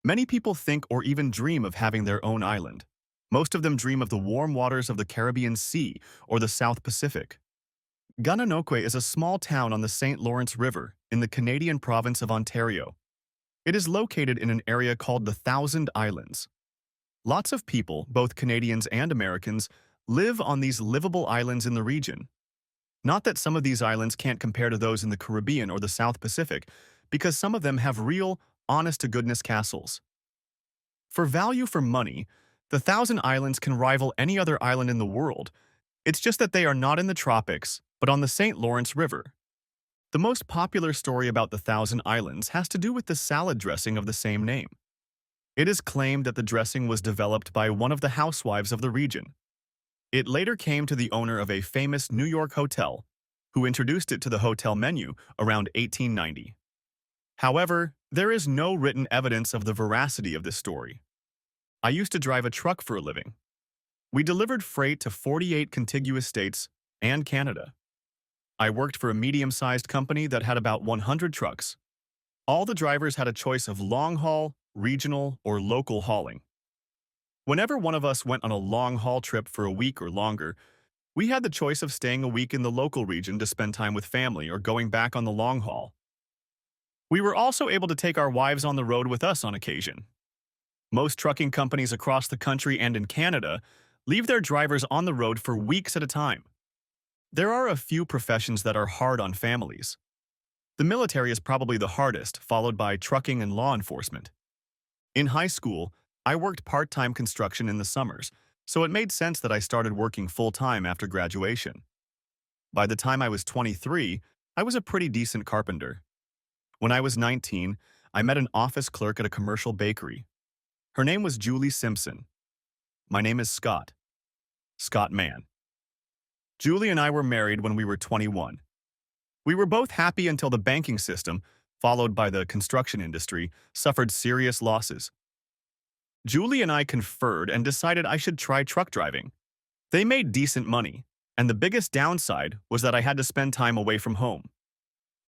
Many people think or even dream of having their own island. Most of them dream of the warm waters of the Caribbean Sea or the South Pacific. Gananoque is a small town on the St. Lawrence River in the Canadian province of Ontario. It is located in an area called the Thousand Islands. Lots of people, both Canadians and Americans, live on these livable islands in the region. Not that some of these islands can't compare to those in the Caribbean or the South Pacific, because some of them have real, honest-to-goodness castles. For value for money, the Thousand Islands can rival any other island in the world. It's just that they are not in the tropics, but on the St. Lawrence River. The most popular story about the Thousand Islands has to do with the salad dressing of the same name. It is claimed that the dressing was developed by one of the housewives of the region. It later came to the owner of a famous New York hotel, who introduced it to the hotel menu around 1890. However, there is no written evidence of the veracity of this story. I used to drive a truck for a living. We delivered freight to 48 contiguous states and Canada. I worked for a medium-sized company that had about 100 trucks. All the drivers had a choice of long-haul, regional, or local hauling. Whenever one of us went on a long-haul trip for a week or longer, we had the choice of staying a week in the local region to spend time with family or going back on the long haul. We were also able to take our wives on the road with us on occasion. Most trucking companies across the country and in Canada leave their drivers on the road for weeks at a time. There are a few professions that are hard on families. The military is probably the hardest, followed by trucking and law enforcement. In high school, I worked part-time construction in the summers, so it made sense that I started working full-time after graduation. By the time I was 23, I was a pretty decent carpenter. When I was 19, I met an office clerk at a commercial bakery. Her name was Julie Simpson. My name is Scott. Scott Mann. Julie and I were married when we were 21. We were both happy until the banking system, followed by the construction industry, suffered serious losses. Julie and I conferred and decided I should try truck driving. They made decent money, and the biggest downside was that I had to spend time away from home.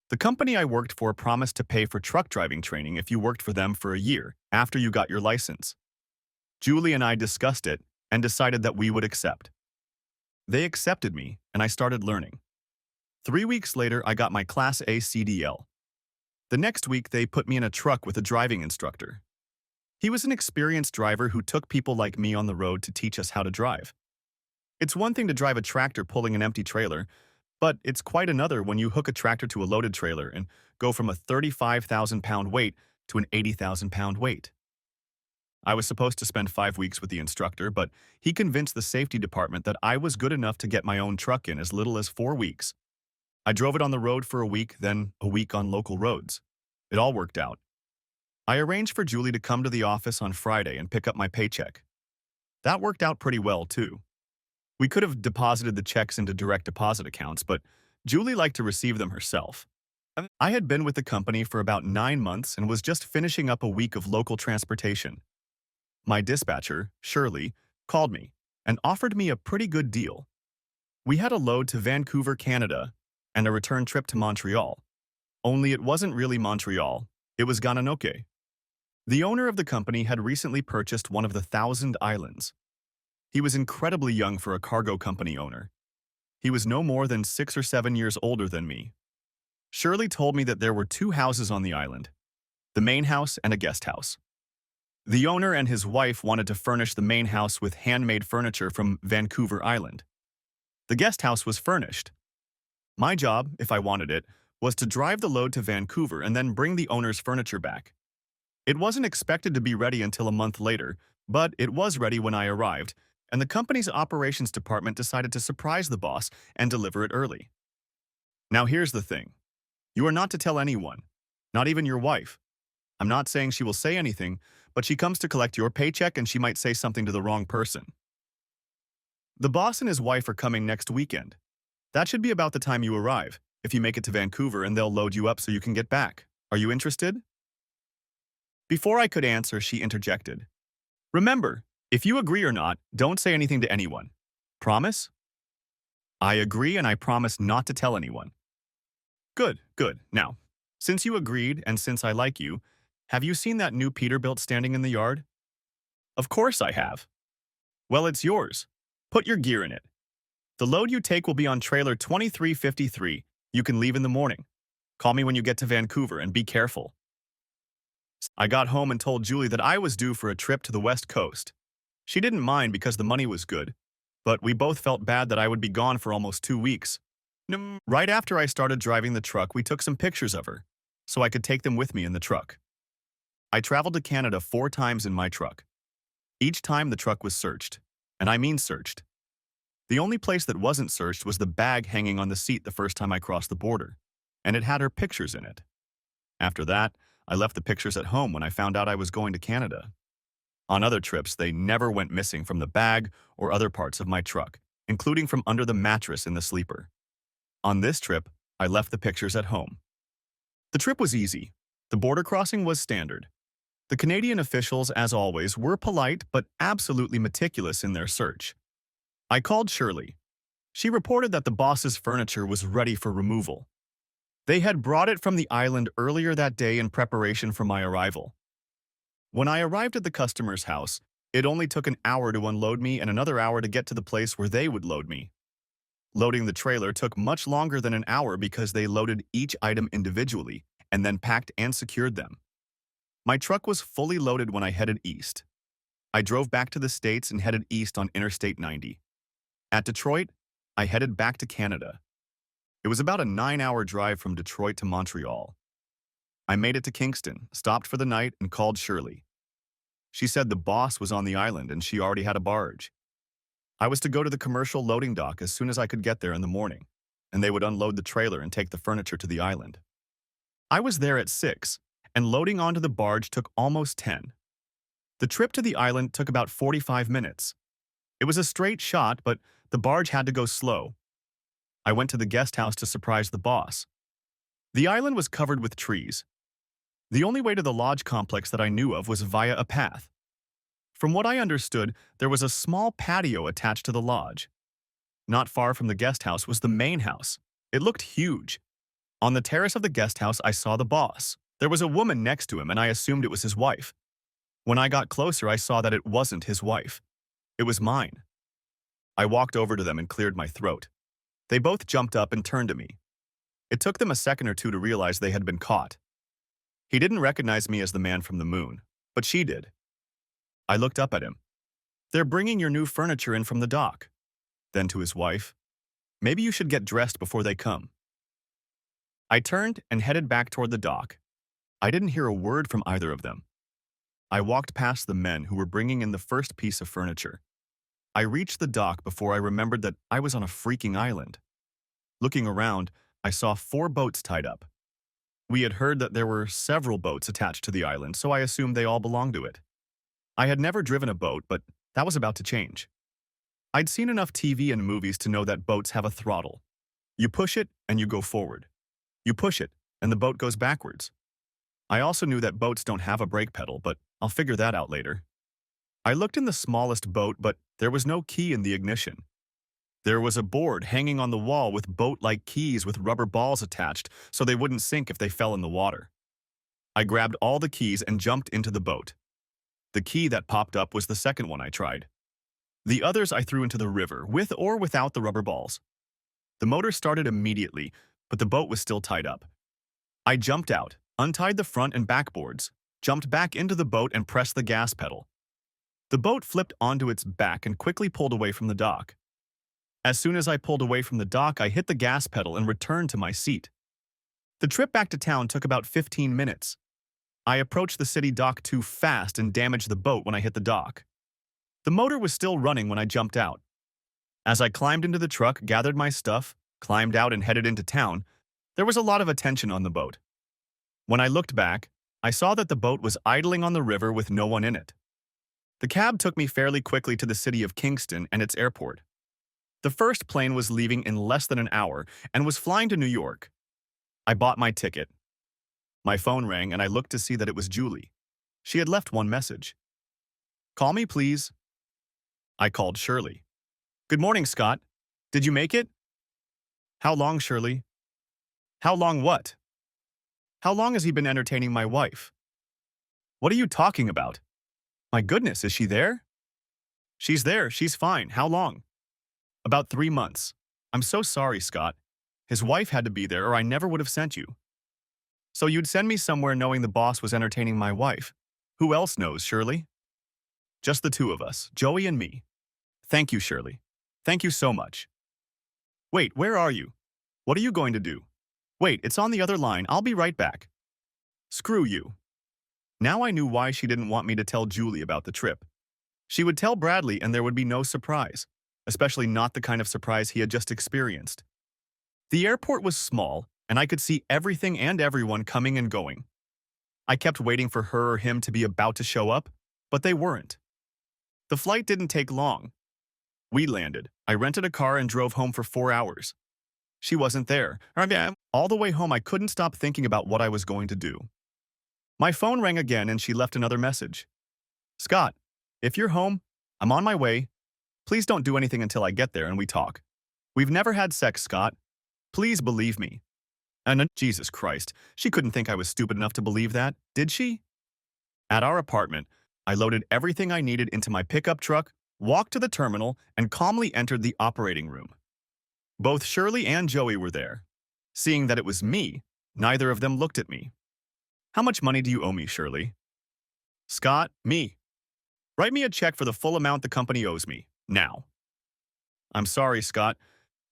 The company I worked for promised to pay for truck driving training if you worked for them for a year after you got your license. Julie and I discussed it and decided that we would accept. They accepted me, and I started learning. 3 weeks later, I got my Class A CDL. The next week, they put me in a truck with a driving instructor. He was an experienced driver who took people like me on the road to teach us how to drive. It's one thing to drive a tractor pulling an empty trailer, but it's quite another when you hook a tractor to a loaded trailer and go from a 35,000-pound weight to an 80,000-pound weight. I was supposed to spend 5 weeks with the instructor, but he convinced the safety department that I was good enough to get my own truck in as little as 4 weeks. I drove it on the road for a week, then a week on local roads. It all worked out. I arranged for Julie to come to the office on Friday and pick up my paycheck. That worked out pretty well, too. We could have deposited the checks into direct deposit accounts, but Julie liked to receive them herself. I had been with the company for about 9 months and was just finishing up a week of local transportation. My dispatcher, Shirley, called me and offered me a pretty good deal. We had a load to Vancouver, Canada, and a return trip to Montreal. Only it wasn't really Montreal, it was Gananoque. The owner of the company had recently purchased one of the Thousand Islands. He was incredibly young for a cargo company owner. He was no more than 6 or 7 years older than me. Shirley told me that there were 2 houses on the island, the main house and a guest house. The owner and his wife wanted to furnish the main house with handmade furniture from Vancouver Island. The guest house was furnished. My job, if I wanted it, was to drive the load to Vancouver and then bring the owner's furniture back. It wasn't expected to be ready until a month later, but it was ready when I arrived, and the company's operations department decided to surprise the boss and deliver it early. Now here's the thing. You are not to tell anyone, not even your wife. I'm not saying she will say anything, but she comes to collect your paycheck and she might say something to the wrong person. The boss and his wife are coming next weekend. That should be about the time you arrive, if you make it to Vancouver, and they'll load you up so you can get back. Are you interested? Before I could answer, she interjected. Remember, if you agree or not, don't say anything to anyone. Promise? I agree, and I promise not to tell anyone. Good, good. Now, since you agreed and since I like you, Have you seen that new Peterbilt standing in the yard? Of course I have. Well, it's yours. Put your gear in it. The load you take will be on trailer 2353. You can leave in the morning. Call me when you get to Vancouver and be careful. I got home and told Julie that I was due for a trip to the West Coast. She didn't mind because the money was good, but we both felt bad that I would be gone for almost 2 weeks. Right after I started driving the truck, we took some pictures of her, so I could take them with me in the truck. I traveled to Canada 4 times in my truck. Each time the truck was searched, and I mean searched. The only place that wasn't searched was the bag hanging on the seat the first time I crossed the border, and it had her pictures in it. After that, I left the pictures at home when I found out I was going to Canada. On other trips, they never went missing from the bag or other parts of my truck, including from under the mattress in the sleeper. On this trip, I left the pictures at home. The trip was easy. The border crossing was standard. The Canadian officials, as always, were polite but absolutely meticulous in their search. I called Shirley. She reported that the boss's furniture was ready for removal. They had brought it from the island earlier that day in preparation for my arrival. When I arrived at the customer's house, it only took an hour to unload me and another hour to get to the place where they would load me. Loading the trailer took much longer than an hour because they loaded each item individually and then packed and secured them. My truck was fully loaded when I headed east. I drove back to the States and headed east on Interstate 90. At Detroit, I headed back to Canada. It was about a 9-hour drive from Detroit to Montreal. I made it to Kingston, stopped for the night, and called Shirley. She said the boss was on the island and she already had a barge. I was to go to the commercial loading dock as soon as I could get there in the morning, and they would unload the trailer and take the furniture to the island. I was there at 6, and loading onto the barge took almost 10. The trip to the island took about 45 minutes. It was a straight shot, but the barge had to go slow. I went to the guest house to surprise the boss. The island was covered with trees. The only way to the lodge complex that I knew of was via a path. From what I understood, there was a small patio attached to the lodge. Not far from the guest house was the main house. It looked huge. On the terrace of the guest house, I saw the boss. There was a woman next to him, and I assumed it was his wife. When I got closer, I saw that it wasn't his wife. It was mine. I walked over to them and cleared my throat. They both jumped up and turned to me. It took them a second or two to realize they had been caught. He didn't recognize me as the man from the moon, but she did. I looked up at him. "They're bringing your new furniture in from the dock." Then to his wife, "Maybe you should get dressed before they come." I turned and headed back toward the dock. I didn't hear a word from either of them. I walked past the men who were bringing in the first piece of furniture. I reached the dock before I remembered that I was on a freaking island. Looking around, I saw 4 boats tied up. We had heard that there were several boats attached to the island, so I assumed they all belonged to it. I had never driven a boat, but that was about to change. I'd seen enough TV and movies to know that boats have a throttle. You push it and you go forward. You push it and the boat goes backwards. I also knew that boats don't have a brake pedal, but I'll figure that out later. I looked in the smallest boat, but there was no key in the ignition. There was a board hanging on the wall with boat-like keys with rubber balls attached so they wouldn't sink if they fell in the water. I grabbed all the keys and jumped into the boat. The key that popped up was the second one I tried. The others I threw into the river, with or without the rubber balls. The motor started immediately, but the boat was still tied up. I jumped out, untied the front and back boards, jumped back into the boat and pressed the gas pedal. The boat flipped onto its back and quickly pulled away from the dock. As soon as I pulled away from the dock, I hit the gas pedal and returned to my seat. The trip back to town took about 15 minutes. I approached the city dock too fast and damaged the boat when I hit the dock. The motor was still running when I jumped out. As I climbed into the truck, gathered my stuff, climbed out and headed into town, there was a lot of attention on the boat. When I looked back, I saw that the boat was idling on the river with no one in it. The cab took me fairly quickly to the city of Kingston and its airport. The first plane was leaving in less than an hour and was flying to New York. I bought my ticket. My phone rang and I looked to see that it was Julie. She had left one message. "Call me, please." I called Shirley. "Good morning, Scott. Did you make it?" "How long, Shirley?" "How long what?" "How long has he been entertaining my wife?" What are you talking about? My goodness, is she there? She's there. She's fine. How long? About 3 months. I'm so sorry, Scott. His wife had to be there or I never would have sent you. So you'd send me somewhere knowing the boss was entertaining my wife. Who else knows, Shirley? Just the two of us, Joey and me. Thank you, Shirley. Thank you so much. Wait, where are you? What are you going to do? Wait, it's on the other line. I'll be right back. Screw you. Now I knew why she didn't want me to tell Julie about the trip. She would tell Bradley and there would be no surprise, especially not the kind of surprise he had just experienced. The airport was small, and I could see everything and everyone coming and going. I kept waiting for her or him to be about to show up, but they weren't. The flight didn't take long. We landed. I rented a car and drove home for 4 hours. She wasn't there. All the way home, I couldn't stop thinking about what I was going to do. My phone rang again and she left another message. Scott, if you're home, I'm on my way. Please don't do anything until I get there and we talk. We've never had sex, Scott. Please believe me. And Jesus Christ, she couldn't think I was stupid enough to believe that, did she? At our apartment, I loaded everything I needed into my pickup truck, walked to the terminal, and calmly entered the operating room. Both Shirley and Joey were there. Seeing that it was me, neither of them looked at me. How much money do you owe me, Shirley? Scott, me. Write me a check for the full amount the company owes me, now. I'm sorry, Scott.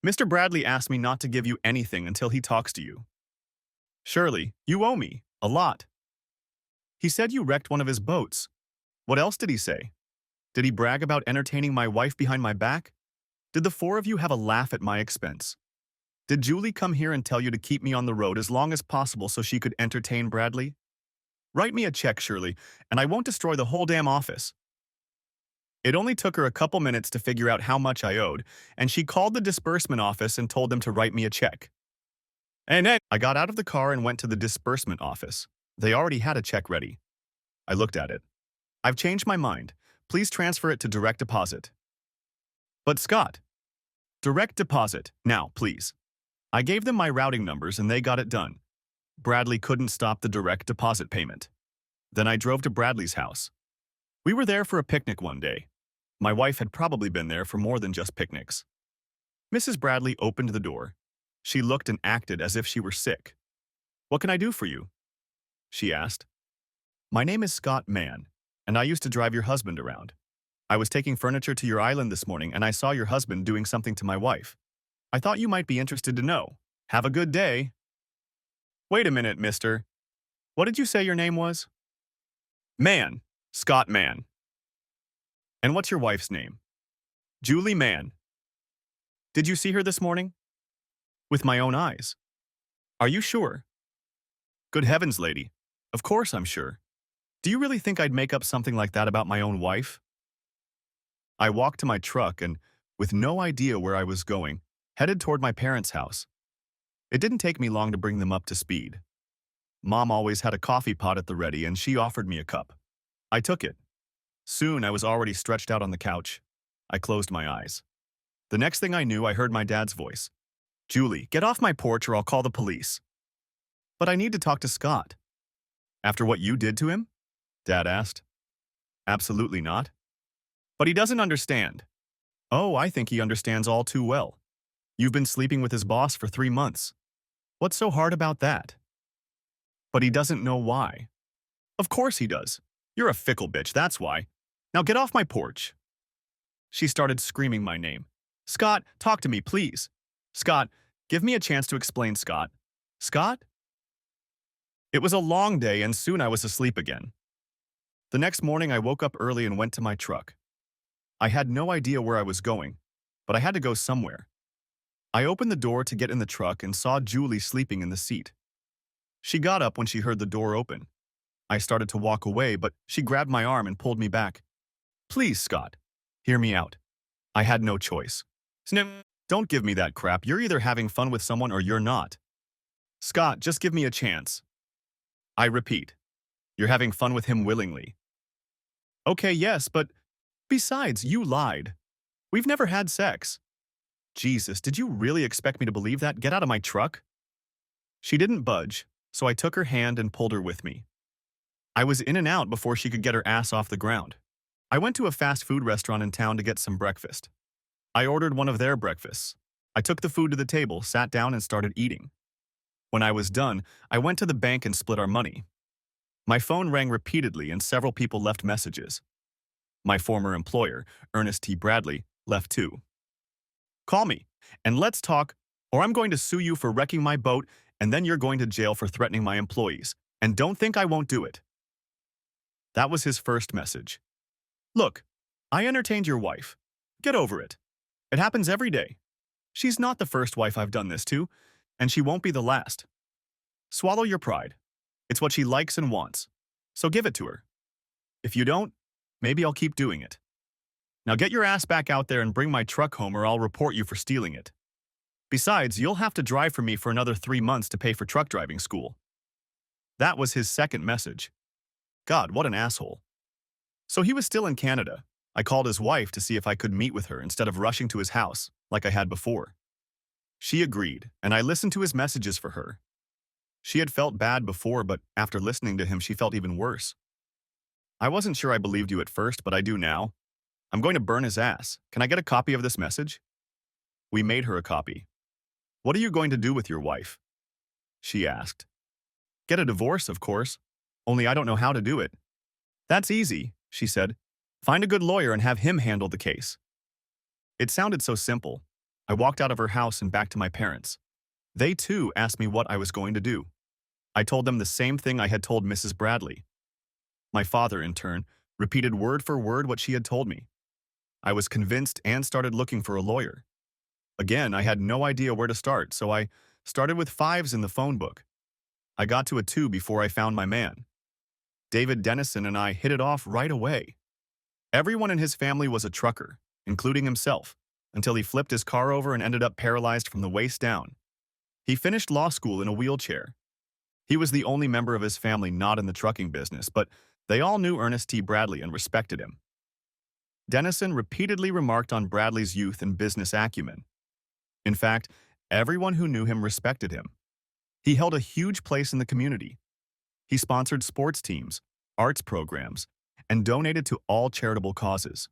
Mr. Bradley asked me not to give you anything until he talks to you. Shirley, you owe me, a lot. He said you wrecked one of his boats. What else did he say? Did he brag about entertaining my wife behind my back? Did the four of you have a laugh at my expense? Did Julie come here and tell you to keep me on the road as long as possible so she could entertain Bradley? Write me a check, Shirley, and I won't destroy the whole damn office. It only took her a couple minutes to figure out how much I owed, and she called the disbursement office and told them to write me a check. And then I got out of the car and went to the disbursement office. They already had a check ready. I looked at it. I've changed my mind. Please transfer it to direct deposit. But Scott, direct deposit, now, please. I gave them my routing numbers and they got it done. Bradley couldn't stop the direct deposit payment. Then I drove to Bradley's house. We were there for a picnic one day. My wife had probably been there for more than just picnics. Mrs. Bradley opened the door. She looked and acted as if she were sick. What can I do for you? She asked. My name is Scott Mann, and I used to drive your husband around. I was taking furniture to your island this morning and I saw your husband doing something to my wife. I thought you might be interested to know. Have a good day. Wait a minute, mister. What did you say your name was? Mann. Scott Mann. And what's your wife's name? Julie Mann. Did you see her this morning? With my own eyes. Are you sure? Good heavens, lady. Of course I'm sure. Do you really think I'd make up something like that about my own wife? I walked to my truck and, with no idea where I was going, headed toward my parents' house. It didn't take me long to bring them up to speed. Mom always had a coffee pot at the ready and she offered me a cup. I took it. Soon I was already stretched out on the couch. I closed my eyes. The next thing I knew, I heard my dad's voice. Julie, get off my porch or I'll call the police. But I need to talk to Scott. After what you did to him? Dad asked. Absolutely not. But he doesn't understand. Oh, I think he understands all too well. You've been sleeping with his boss for 3 months. What's so hard about that? But he doesn't know why. Of course he does. You're a fickle bitch, that's why. Now get off my porch. She started screaming my name. Scott, talk to me, please. Scott, give me a chance to explain, Scott. Scott? It was a long day and soon I was asleep again. The next morning I woke up early and went to my truck. I had no idea where I was going, but I had to go somewhere. I opened the door to get in the truck and saw Julie sleeping in the seat. She got up when she heard the door open. I started to walk away, but she grabbed my arm and pulled me back. Please, Scott, hear me out. I had no choice. Snip, don't give me that crap. You're either having fun with someone or you're not. Scott, just give me a chance. I repeat, you're having fun with him willingly. Okay, yes, but besides, you lied. We've never had sex. Jesus, did you really expect me to believe that? Get out of my truck. She didn't budge, so I took her hand and pulled her with me. I was in and out before she could get her ass off the ground. I went to a fast food restaurant in town to get some breakfast. I ordered one of their breakfasts. I took the food to the table, sat down, and started eating. When I was done, I went to the bank and split our money. My phone rang repeatedly and several people left messages. My former employer, Ernest T. Bradley, left too. Call me, and let's talk, or I'm going to sue you for wrecking my boat, and then you're going to jail for threatening my employees. And don't think I won't do it. That was his first message. Look, I entertained your wife. Get over it. It happens every day. She's not the first wife I've done this to, and she won't be the last. Swallow your pride. It's what she likes and wants, so give it to her. If you don't, maybe I'll keep doing it. Now get your ass back out there and bring my truck home or I'll report you for stealing it. Besides, you'll have to drive for me for another 3 months to pay for truck driving school. That was his second message. God, what an asshole. So he was still in Canada. I called his wife to see if I could meet with her instead of rushing to his house, like I had before. She agreed, and I listened to his messages for her. She had felt bad before, but after listening to him, she felt even worse. I wasn't sure I believed you at first, but I do now. I'm going to burn his ass. Can I get a copy of this message? We made her a copy. What are you going to do with your wife? She asked. Get a divorce, of course. Only I don't know how to do it. That's easy, she said. Find a good lawyer and have him handle the case. It sounded so simple. I walked out of her house and back to my parents. They, too, asked me what I was going to do. I told them the same thing I had told Mrs. Bradley. My father, in turn, repeated word for word what she had told me. I was convinced and started looking for a lawyer. Again, I had no idea where to start, so I started with 5s in the phone book. I got to a 2 before I found my man. David Dennison and I hit it off right away. Everyone in his family was a trucker, including himself, until he flipped his car over and ended up paralyzed from the waist down. He finished law school in a wheelchair. He was the only member of his family not in the trucking business, but they all knew Ernest T. Bradley and respected him. Dennison repeatedly remarked on Bradley's youth and business acumen. In fact, everyone who knew him respected him. He held a huge place in the community. He sponsored sports teams, arts programs, and donated to all charitable causes.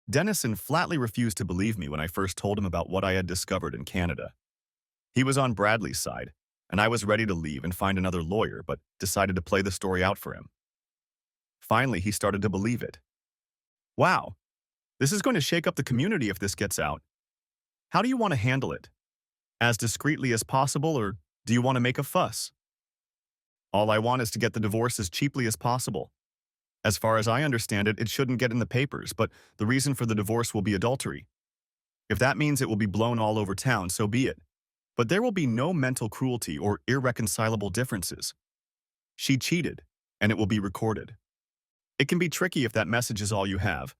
Dennison flatly refused to believe me when I first told him about what I had discovered in Canada. He was on Bradley's side, and I was ready to leave and find another lawyer, but decided to play the story out for him. Finally, he started to believe it. Wow, this is going to shake up the community if this gets out. How do you want to handle it? As discreetly as possible, or do you want to make a fuss? All I want is to get the divorce as cheaply as possible. As far as I understand it, it shouldn't get in the papers, but the reason for the divorce will be adultery. If that means it will be blown all over town, so be it. But there will be no mental cruelty or irreconcilable differences. She cheated, and it will be recorded. It can be tricky if that message is all you have.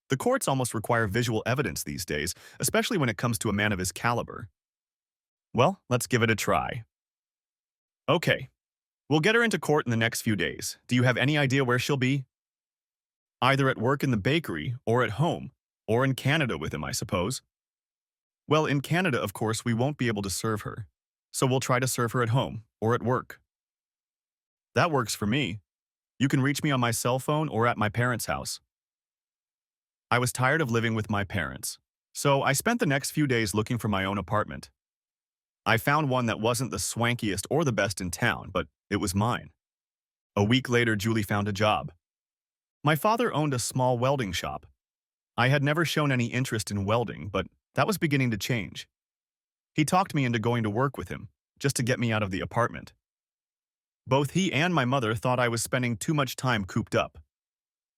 The courts almost require visual evidence these days, especially when it comes to a man of his caliber. Well, let's give it a try. Okay, we'll get her into court in the next few days. Do you have any idea where she'll be? Either at work in the bakery, or at home, or in Canada with him, I suppose. Well, in Canada, of course, we won't be able to serve her, so we'll try to serve her at home or at work. That works for me. You can reach me on my cell phone or at my parents' house. I was tired of living with my parents, so I spent the next few days looking for my own apartment. I found one that wasn't the swankiest or the best in town, but it was mine. A week later, Julie found a job. My father owned a small welding shop. I had never shown any interest in welding, but that was beginning to change. He talked me into going to work with him, just to get me out of the apartment. Both he and my mother thought I was spending too much time cooped up.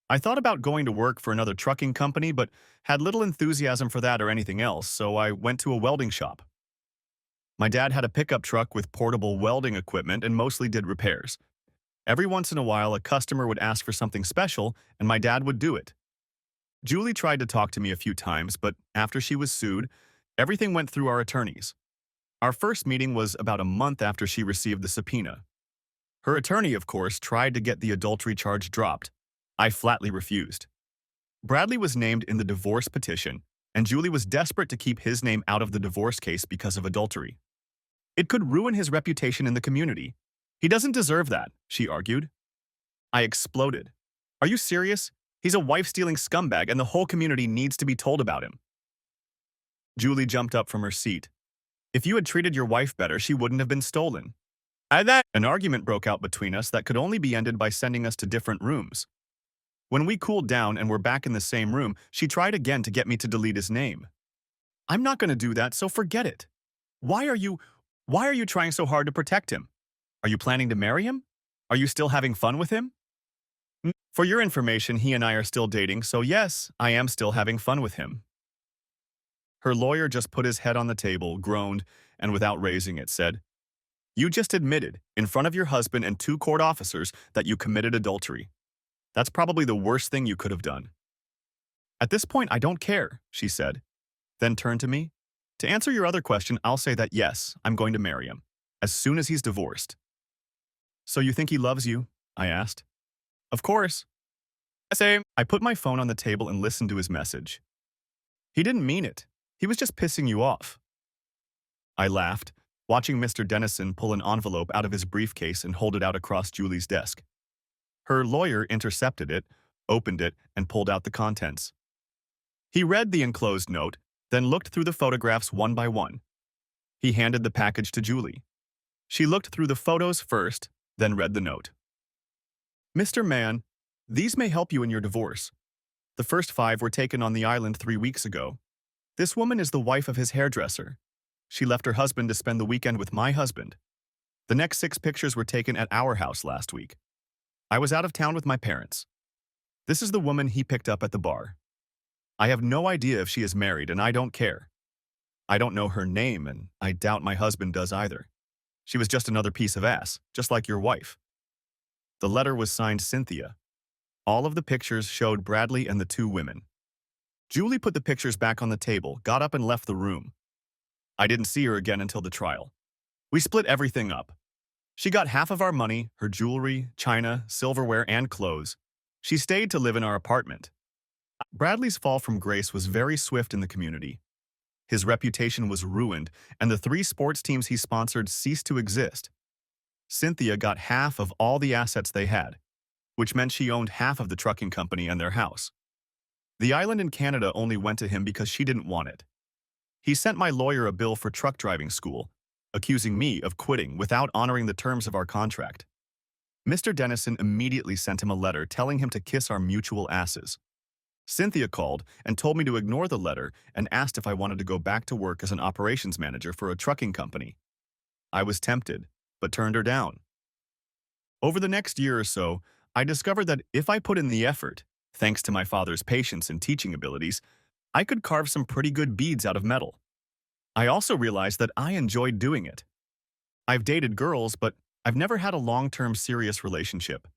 I thought about going to work for another trucking company, but had little enthusiasm for that or anything else, so I went to a welding shop. My dad had a pickup truck with portable welding equipment and mostly did repairs. Every once in a while, a customer would ask for something special, and my dad would do it. Julie tried to talk to me a few times, but after she was sued, everything went through our attorneys. Our first meeting was about a month after she received the subpoena. Her attorney, of course, tried to get the adultery charge dropped. I flatly refused. Bradley was named in the divorce petition, and Julie was desperate to keep his name out of the divorce case because of adultery. It could ruin his reputation in the community. He doesn't deserve that, she argued. I exploded. Are you serious? He's a wife-stealing scumbag and the whole community needs to be told about him. Julie jumped up from her seat. If you had treated your wife better, she wouldn't have been stolen. At that, an argument broke out between us that could only be ended by sending us to different rooms. When we cooled down and were back in the same room, she tried again to get me to delete his name. I'm not going to do that, so forget it. Why are you why are you trying so hard to protect him? Are you planning to marry him? Are you still having fun with him? For your information, he and I are still dating, so yes, I am still having fun with him. Her lawyer just put his head on the table, groaned, and without raising it, said, You just admitted, in front of your husband and 2 court officers, that you committed adultery. That's probably the worst thing you could have done. At this point, I don't care, she said, then turned to me. To answer your other question, I'll say that yes, I'm going to marry him, as soon as he's divorced. So you think he loves you? I asked. Of course. I put my phone on the table and listened to his message. He didn't mean it. He was just pissing you off. I laughed, watching Mr. Dennison pull an envelope out of his briefcase and hold it out across Julie's desk. Her lawyer intercepted it, opened it, and pulled out the contents. He read the enclosed note, then looked through the photographs one by one. He handed the package to Julie. She looked through the photos first, then read the note. Mr. Mann, these may help you in your divorce. The first 5 were taken on the island 3 weeks ago. This woman is the wife of his hairdresser. She left her husband to spend the weekend with my husband. The next 6 pictures were taken at our house last week. I was out of town with my parents. This is the woman he picked up at the bar. I have no idea if she is married, and I don't care. I don't know her name, and I doubt my husband does either. She was just another piece of ass, just like your wife. The letter was signed Cynthia. All of the pictures showed Bradley and the 2 women. Julie put the pictures back on the table, got up and left the room. I didn't see her again until the trial. We split everything up. She got half of our money, her jewelry, china, silverware, and clothes. She stayed to live in our apartment. Bradley's fall from grace was very swift in the community. His reputation was ruined, and the 3 sports teams he sponsored ceased to exist. Cynthia got half of all the assets they had, which meant she owned half of the trucking company and their house. The island in Canada only went to him because she didn't want it. He sent my lawyer a bill for truck driving school, accusing me of quitting without honoring the terms of our contract. Mr. Dennison immediately sent him a letter telling him to kiss our mutual asses. Cynthia called and told me to ignore the letter and asked if I wanted to go back to work as an operations manager for a trucking company. I was tempted, but turned her down. Over the next year or so, I discovered that if I put in the effort, thanks to my father's patience and teaching abilities, I could carve some pretty good beads out of metal. I also realized that I enjoyed doing it. I've dated girls, but I've never had a long-term serious relationship.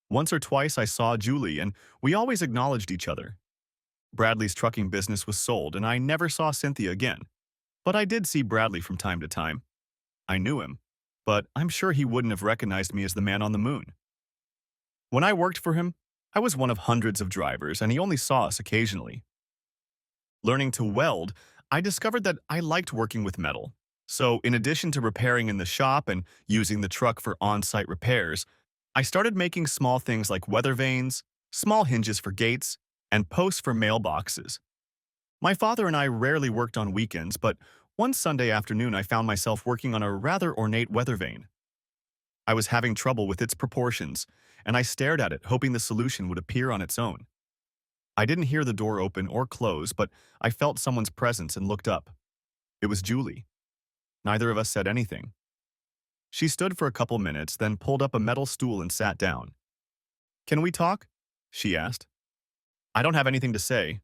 Once or twice I saw Julie, and we always acknowledged each other. Bradley's trucking business was sold, and I never saw Cynthia again. But I did see Bradley from time to time. I knew him, but I'm sure he wouldn't have recognized me as the man on the moon. When I worked for him, I was one of hundreds of drivers, and he only saw us occasionally. Learning to weld, I discovered that I liked working with metal. So, in addition to repairing in the shop and using the truck for on-site repairs, I started making small things like weather vanes, small hinges for gates, and posts for mailboxes. My father and I rarely worked on weekends, but one Sunday afternoon I found myself working on a rather ornate weather vane. I was having trouble with its proportions, and I stared at it, hoping the solution would appear on its own. I didn't hear the door open or close, but I felt someone's presence and looked up. It was Julie. Neither of us said anything. She stood for a couple minutes, then pulled up a metal stool and sat down. "Can we talk?" she asked. "I don't have anything to say."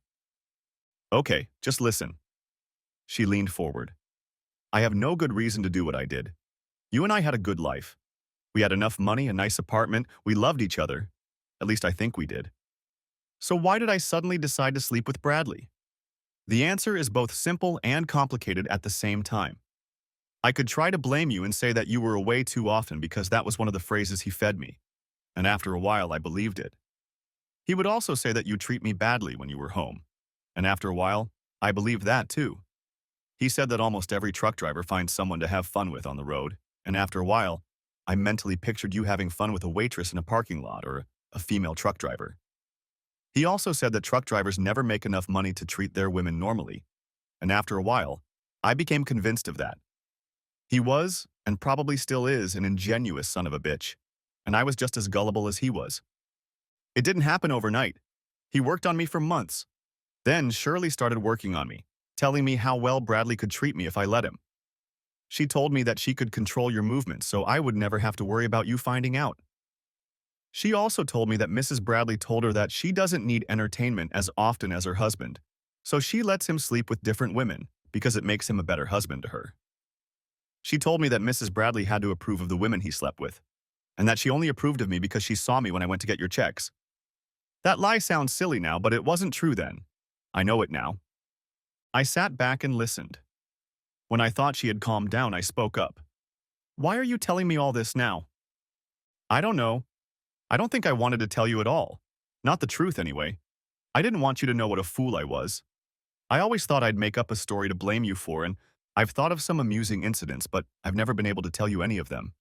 "Okay, just listen." She leaned forward. "I have no good reason to do what I did. You and I had a good life. We had enough money, a nice apartment, we loved each other. At least I think we did. So why did I suddenly decide to sleep with Bradley? The answer is both simple and complicated at the same time. I could try to blame you and say that you were away too often because that was one of the phrases he fed me, and after a while I believed it. He would also say that you treat me badly when you were home, and after a while, I believed that too. He said that almost every truck driver finds someone to have fun with on the road, and after a while, I mentally pictured you having fun with a waitress in a parking lot or a female truck driver. He also said that truck drivers never make enough money to treat their women normally, and after a while, I became convinced of that. He was, and probably still is, an ingenuous son of a bitch, and I was just as gullible as he was. It didn't happen overnight. He worked on me for months. Then Shirley started working on me, telling me how well Bradley could treat me if I let him. She told me that she could control your movements so I would never have to worry about you finding out. She also told me that Mrs. Bradley told her that she doesn't need entertainment as often as her husband, so she lets him sleep with different women because it makes him a better husband to her. She told me that Mrs. Bradley had to approve of the women he slept with, and that she only approved of me because she saw me when I went to get your checks. That lie sounds silly now, but it wasn't true then. I know it now. I sat back and listened. When I thought she had calmed down, I spoke up. Why are you telling me all this now? I don't know. I don't think I wanted to tell you at all. Not the truth, anyway. I didn't want you to know what a fool I was. I always thought I'd make up a story to blame you for, and I've thought of some amusing incidents, but I've never been able to tell you any of them.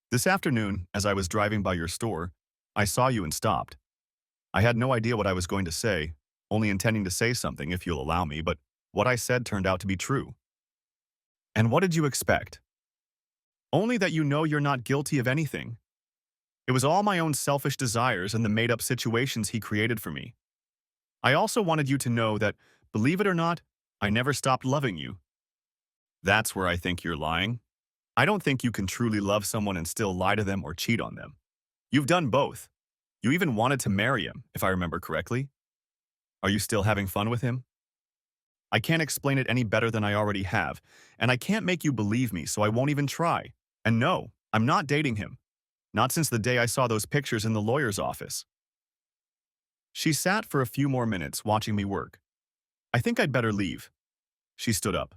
This afternoon, as I was driving by your store, I saw you and stopped. I had no idea what I was going to say, only intending to say something if you'll allow me, but what I said turned out to be true. And what did you expect? Only that you know you're not guilty of anything. It was all my own selfish desires and the made-up situations he created for me. I also wanted you to know that, believe it or not, I never stopped loving you. That's where I think you're lying. I don't think you can truly love someone and still lie to them or cheat on them. You've done both. You even wanted to marry him, if I remember correctly. Are you still having fun with him? I can't explain it any better than I already have, and I can't make you believe me, so I won't even try. And no, I'm not dating him. Not since the day I saw those pictures in the lawyer's office. She sat for a few more minutes watching me work. I think I'd better leave. She stood up.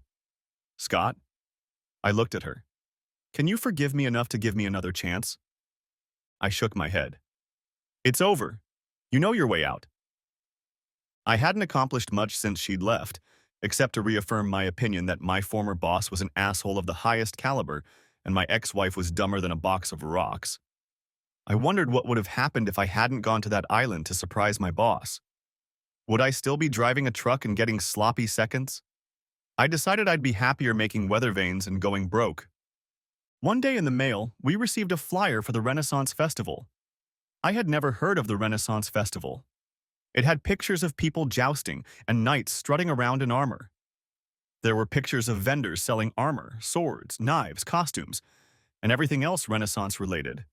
Scott? I looked at her. Can you forgive me enough to give me another chance? I shook my head. It's over. You know your way out. I hadn't accomplished much since she'd left, except to reaffirm my opinion that my former boss was an asshole of the highest caliber and my ex-wife was dumber than a box of rocks. I wondered what would have happened if I hadn't gone to that island to surprise my boss. Would I still be driving a truck and getting sloppy seconds? I decided I'd be happier making weather vanes and going broke. One day in the mail, we received a flyer for the Renaissance Festival. I had never heard of the Renaissance Festival. It had pictures of people jousting and knights strutting around in armor. There were pictures of vendors selling armor, swords, knives, costumes, and everything else Renaissance-related.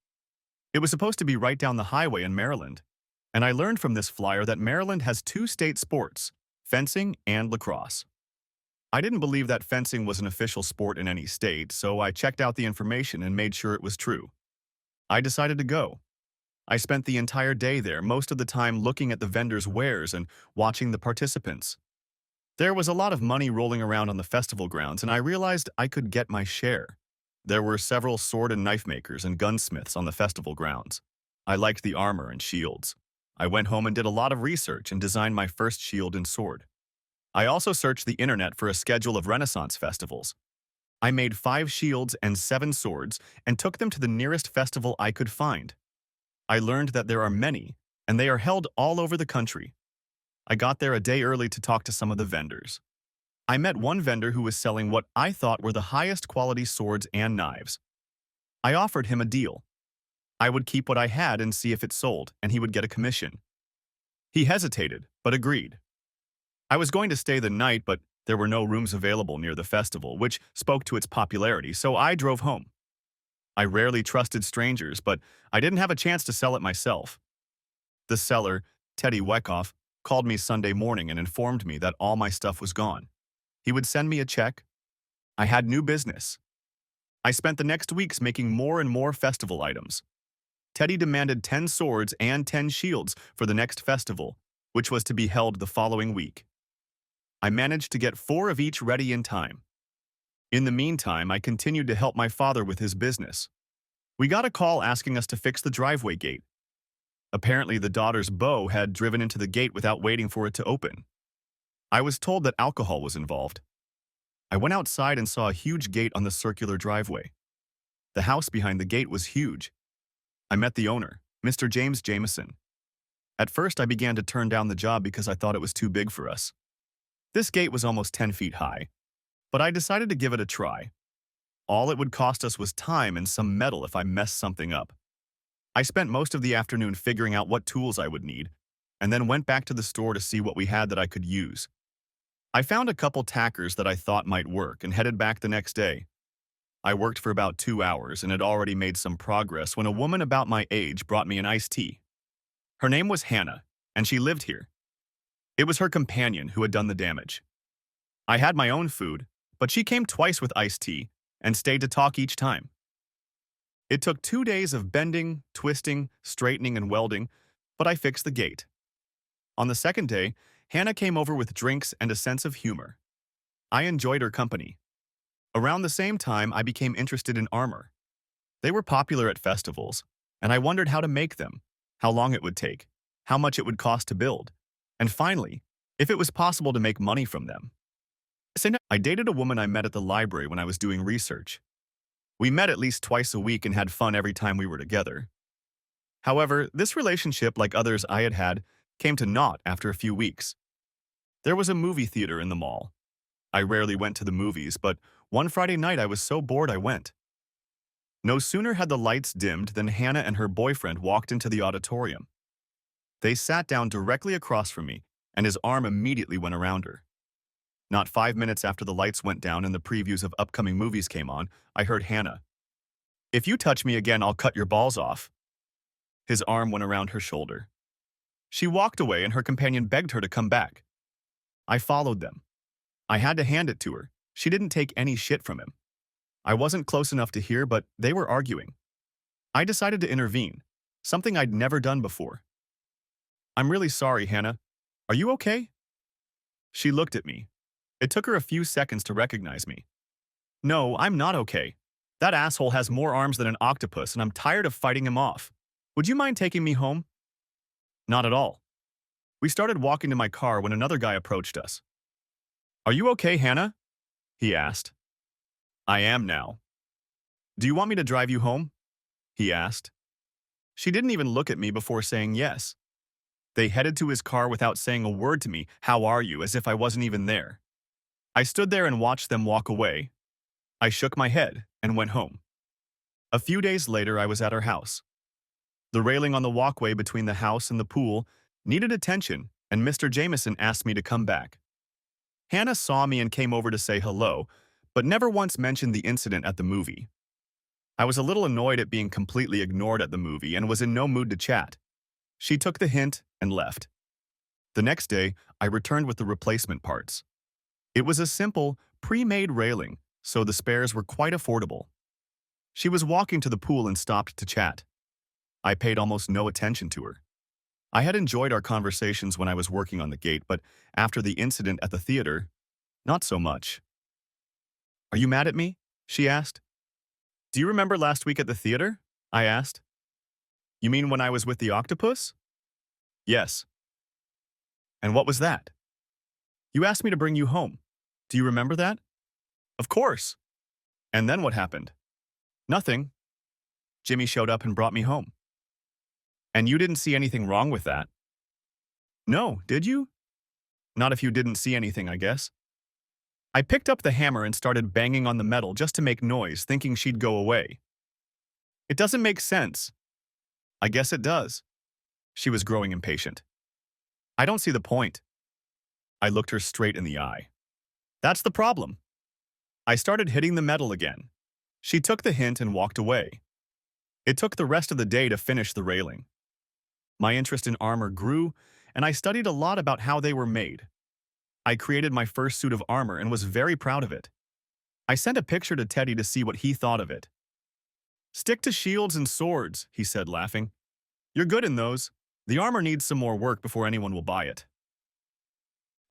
It was supposed to be right down the highway in Maryland, and I learned from this flyer that Maryland has two state sports, fencing and lacrosse. I didn't believe that fencing was an official sport in any state, so I checked out the information and made sure it was true. I decided to go. I spent the entire day there, most of the time looking at the vendors' wares and watching the participants. There was a lot of money rolling around on the festival grounds, and I realized I could get my share. There were several sword and knife makers and gunsmiths on the festival grounds. I liked the armor and shields. I went home and did a lot of research and designed my first shield and sword. I also searched the internet for a schedule of Renaissance festivals. I made 5 shields and 7 swords and took them to the nearest festival I could find. I learned that there are many, and they are held all over the country. I got there a day early to talk to some of the vendors. I met one vendor who was selling what I thought were the highest quality swords and knives. I offered him a deal. I would keep what I had and see if it sold, and he would get a commission. He hesitated, but agreed. I was going to stay the night, but there were no rooms available near the festival, which spoke to its popularity, so I drove home. I rarely trusted strangers, but I didn't have a chance to sell it myself. The seller, Teddy Weckhoff, called me Sunday morning and informed me that all my stuff was gone. He would send me a check. I had new business. I spent the next weeks making more and more festival items. Teddy demanded 10 swords and 10 shields for the next festival, which was to be held the following week. I managed to get 4 of each ready in time. In the meantime, I continued to help my father with his business. We got a call asking us to fix the driveway gate. Apparently, the daughter's beau had driven into the gate without waiting for it to open. I was told that alcohol was involved. I went outside and saw a huge gate on the circular driveway. The house behind the gate was huge. I met the owner, Mr. James Jameson. At first, I began to turn down the job because I thought it was too big for us. This gate was almost 10 feet high, but I decided to give it a try. All it would cost us was time and some metal if I messed something up. I spent most of the afternoon figuring out what tools I would need, and then went back to the store to see what we had that I could use. I found a couple tackers that I thought might work and headed back the next day. I worked for about 2 hours and had already made some progress when a woman about my age brought me an iced tea. Her name was Hannah, and she lived here. It was her companion who had done the damage. I had my own food, but she came twice with iced tea and stayed to talk each time. It took 2 days of bending, twisting, straightening, and welding, but I fixed the gate. On the second day, Hannah came over with drinks and a sense of humor. I enjoyed her company. Around the same time, I became interested in armor. They were popular at festivals, and I wondered how to make them, how long it would take, how much it would cost to build, and finally, if it was possible to make money from them. I dated a woman I met at the library when I was doing research. We met at least twice a week and had fun every time we were together. However, this relationship, like others I had had, came to naught after a few weeks. There was a movie theater in the mall. I rarely went to the movies, but one Friday night I was so bored I went. No sooner had the lights dimmed than Hannah and her boyfriend walked into the auditorium. They sat down directly across from me, and his arm immediately went around her. Not 5 minutes after the lights went down and the previews of upcoming movies came on, I heard Hannah, "If you touch me again, I'll cut your balls off." His arm went around her shoulder. She walked away and her companion begged her to come back. I followed them. I had to hand it to her. She didn't take any shit from him. I wasn't close enough to hear, but they were arguing. I decided to intervene, something I'd never done before. "I'm really sorry, Hannah. Are you okay?" She looked at me. It took her a few seconds to recognize me. "No, I'm not okay. That asshole has more arms than an octopus and I'm tired of fighting him off. Would you mind taking me home?" "Not at all." We started walking to my car when another guy approached us. "Are you okay, Hannah?" he asked. "I am now." "Do you want me to drive you home?" he asked. She didn't even look at me before saying yes. They headed to his car without saying a word to me, "How are you?" as if I wasn't even there. I stood there and watched them walk away. I shook my head and went home. A few days later, I was at her house. The railing on the walkway between the house and the pool needed attention, and Mr. Jameson asked me to come back. Hannah saw me and came over to say hello, but never once mentioned the incident at the movie. I was a little annoyed at being completely ignored at the movie and was in no mood to chat. She took the hint and left. The next day, I returned with the replacement parts. It was a simple, pre-made railing, so the spares were quite affordable. She was walking to the pool and stopped to chat. I paid almost no attention to her. I had enjoyed our conversations when I was working on the gate, but after the incident at the theater, not so much. "Are you mad at me?" she asked. "Do you remember last week at the theater?" I asked. "You mean when I was with the octopus?" "Yes." "And what was that?" "You asked me to bring you home. Do you remember that?" "Of course." "And then what happened?" "Nothing. Jimmy showed up and brought me home." "And you didn't see anything wrong with that?" "No, did you?" "Not if you didn't see anything, I guess." I picked up the hammer and started banging on the metal just to make noise, thinking she'd go away. "It doesn't make sense." "I guess it does." She was growing impatient. "I don't see the point." I looked her straight in the eye. "That's the problem." I started hitting the metal again. She took the hint and walked away. It took the rest of the day to finish the railing. My interest in armor grew, and I studied a lot about how they were made. I created my first suit of armor and was very proud of it. I sent a picture to Teddy to see what he thought of it. "Stick to shields and swords," he said, laughing. "You're good in those. The armor needs some more work before anyone will buy it."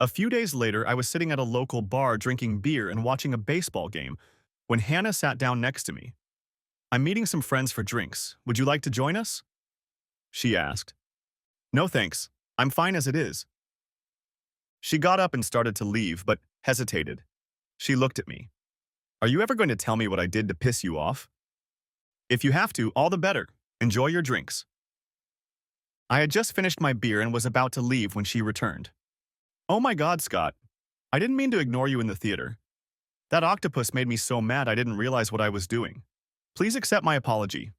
A few days later, I was sitting at a local bar drinking beer and watching a baseball game when Hannah sat down next to me. "I'm meeting some friends for drinks. Would you like to join us?" she asked. "No thanks. I'm fine as it is." She got up and started to leave, but hesitated. She looked at me. "Are you ever going to tell me what I did to piss you off?" If you have to, all the better. Enjoy your drinks. I had just finished my beer and was about to leave when she returned. Oh my God, Scott. I didn't mean to ignore you in the theater. That octopus made me so mad I didn't realize what I was doing. Please accept my apology.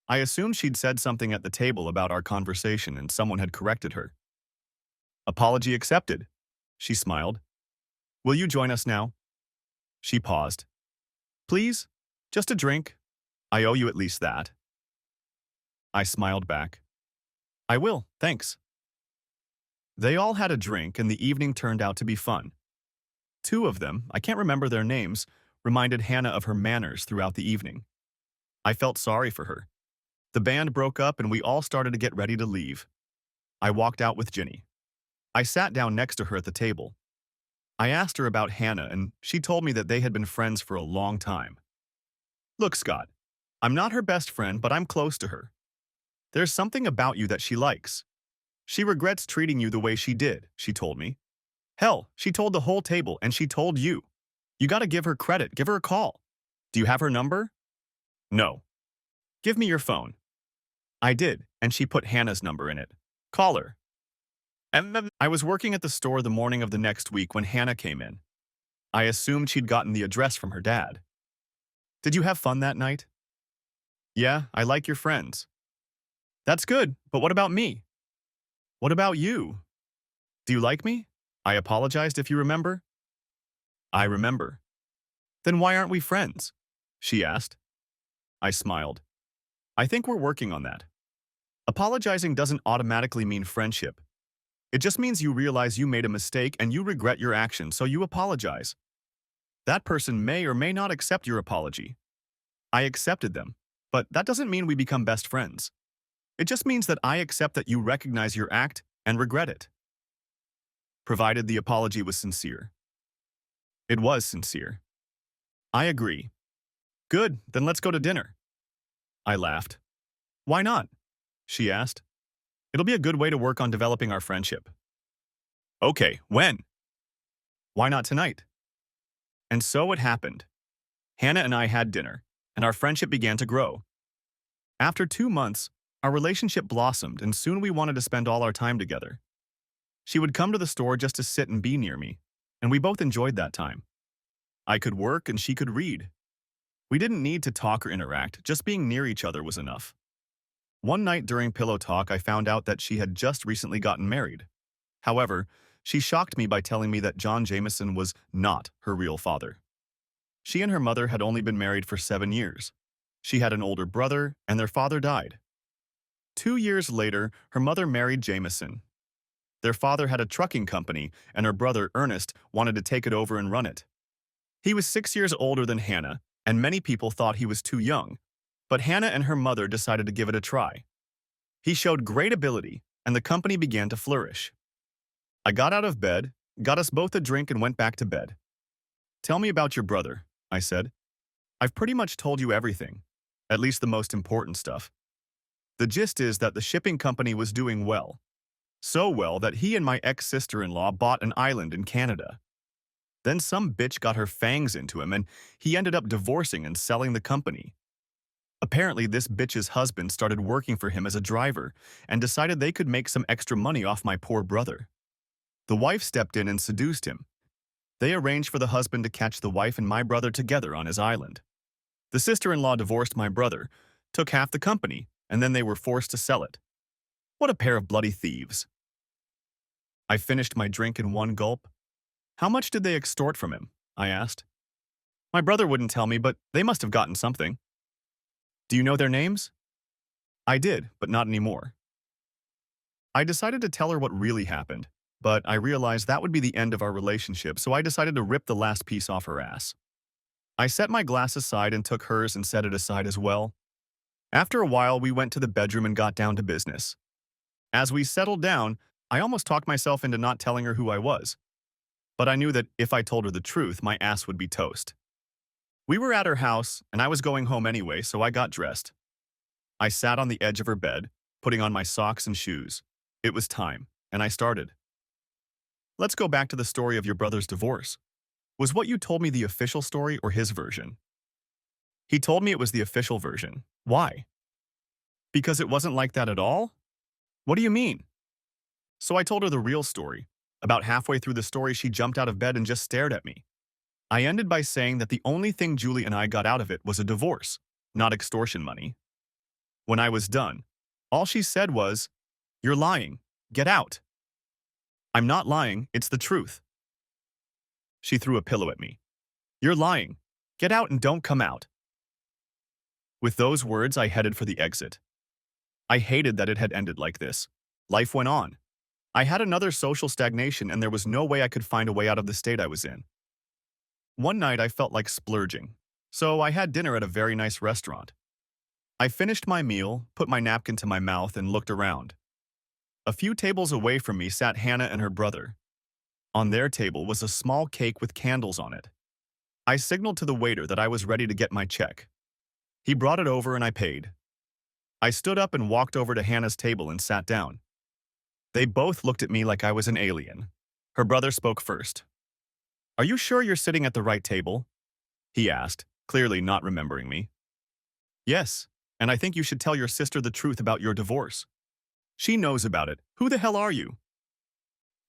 I assumed she'd said something at the table about our conversation and someone had corrected her. Apology accepted. She smiled. Will you join us now? She paused. Please? Just a drink? I owe you at least that. I smiled back. I will, thanks. They all had a drink and the evening turned out to be fun. Two of them, I can't remember their names, reminded Hannah of her manners throughout the evening. I felt sorry for her. The band broke up and we all started to get ready to leave. I walked out with Ginny. I sat down next to her at the table. I asked her about Hannah and she told me that they had been friends for a long time. Look, Scott, I'm not her best friend, but I'm close to her. There's something about you that she likes. She regrets treating you the way she did, she told me. Hell, she told the whole table and she told you. You gotta give her credit, give her a call. Do you have her number? No. Give me your phone. I did, and she put Hannah's number in it. Call her. And then I was working at the store the morning of the next week when Hannah came in. I assumed she'd gotten the address from her dad. Did you have fun that night? Yeah, I like your friends. That's good, but what about me? What about you? Do you like me? I apologized if you remember. I remember. Then why aren't we friends? She asked. I smiled. I think we're working on that. Apologizing doesn't automatically mean friendship. It just means you realize you made a mistake and you regret your actions, so you apologize. That person may or may not accept your apology. I accepted them, but that doesn't mean we become best friends. It just means that I accept that you recognize your act and regret it. Provided the apology was sincere. It was sincere. I agree. Good, then let's go to dinner. I laughed. Why not? She asked. It'll be a good way to work on developing our friendship. Okay, when? Why not tonight? And so it happened. Hannah and I had dinner, and our friendship began to grow. After 2 months, our relationship blossomed and soon we wanted to spend all our time together. She would come to the store just to sit and be near me, and we both enjoyed that time. I could work and she could read. We didn't need to talk or interact, just being near each other was enough. One night during pillow talk, I found out that she had just recently gotten married. However, she shocked me by telling me that John Jameson was not her real father. She and her mother had only been married for 7 years. She had an older brother, and their father died. 2 years later, her mother married Jameson. Their father had a trucking company, and her brother, Ernest, wanted to take it over and run it. He was 6 years older than Hannah, and many people thought he was too young, but Hannah and her mother decided to give it a try. He showed great ability, and the company began to flourish. I got out of bed, got us both a drink, and went back to bed. Tell me about your brother, I said. I've pretty much told you everything, at least the most important stuff. The gist is that the shipping company was doing well. So well that he and my ex-sister-in-law bought an island in Canada. Then some bitch got her fangs into him and he ended up divorcing and selling the company. Apparently, this bitch's husband started working for him as a driver and decided they could make some extra money off my poor brother. The wife stepped in and seduced him. They arranged for the husband to catch the wife and my brother together on his island. The sister-in-law divorced my brother, took half the company, and then they were forced to sell it. What a pair of bloody thieves. I finished my drink in one gulp. How much did they extort from him? I asked. My brother wouldn't tell me, but they must have gotten something. Do you know their names? I did, but not anymore. I decided to tell her what really happened, but I realized that would be the end of our relationship, so I decided to rip the last piece off her ass. I set my glass aside and took hers and set it aside as well. After a while, we went to the bedroom and got down to business. As we settled down, I almost talked myself into not telling her who I was. But I knew that if I told her the truth, my ass would be toast. We were at her house, and I was going home anyway, so I got dressed. I sat on the edge of her bed, putting on my socks and shoes. It was time, and I started. Let's go back to the story of your brother's divorce. Was what you told me the official story or his version? He told me it was the official version. Why? Because it wasn't like that at all? What do you mean? So I told her the real story. About halfway through the story, she jumped out of bed and just stared at me. I ended by saying that the only thing Julie and I got out of it was a divorce, not extortion money. When I was done, all she said was, "You're lying. Get out." "I'm not lying, it's the truth." She threw a pillow at me. "You're lying. Get out and don't come out." With those words, I headed for the exit. I hated that it had ended like this. Life went on. I had another social stagnation and there was no way I could find a way out of the state I was in. One night I felt like splurging, so I had dinner at a very nice restaurant. I finished my meal, put my napkin to my mouth, and looked around. A few tables away from me sat Hannah and her brother. On their table was a small cake with candles on it. I signaled to the waiter that I was ready to get my check. He brought it over and I paid. I stood up and walked over to Hannah's table and sat down. They both looked at me like I was an alien. Her brother spoke first. "Are you sure you're sitting at the right table?" he asked, clearly not remembering me. "Yes, and I think you should tell your sister the truth about your divorce. She knows about it. Who the hell are you?"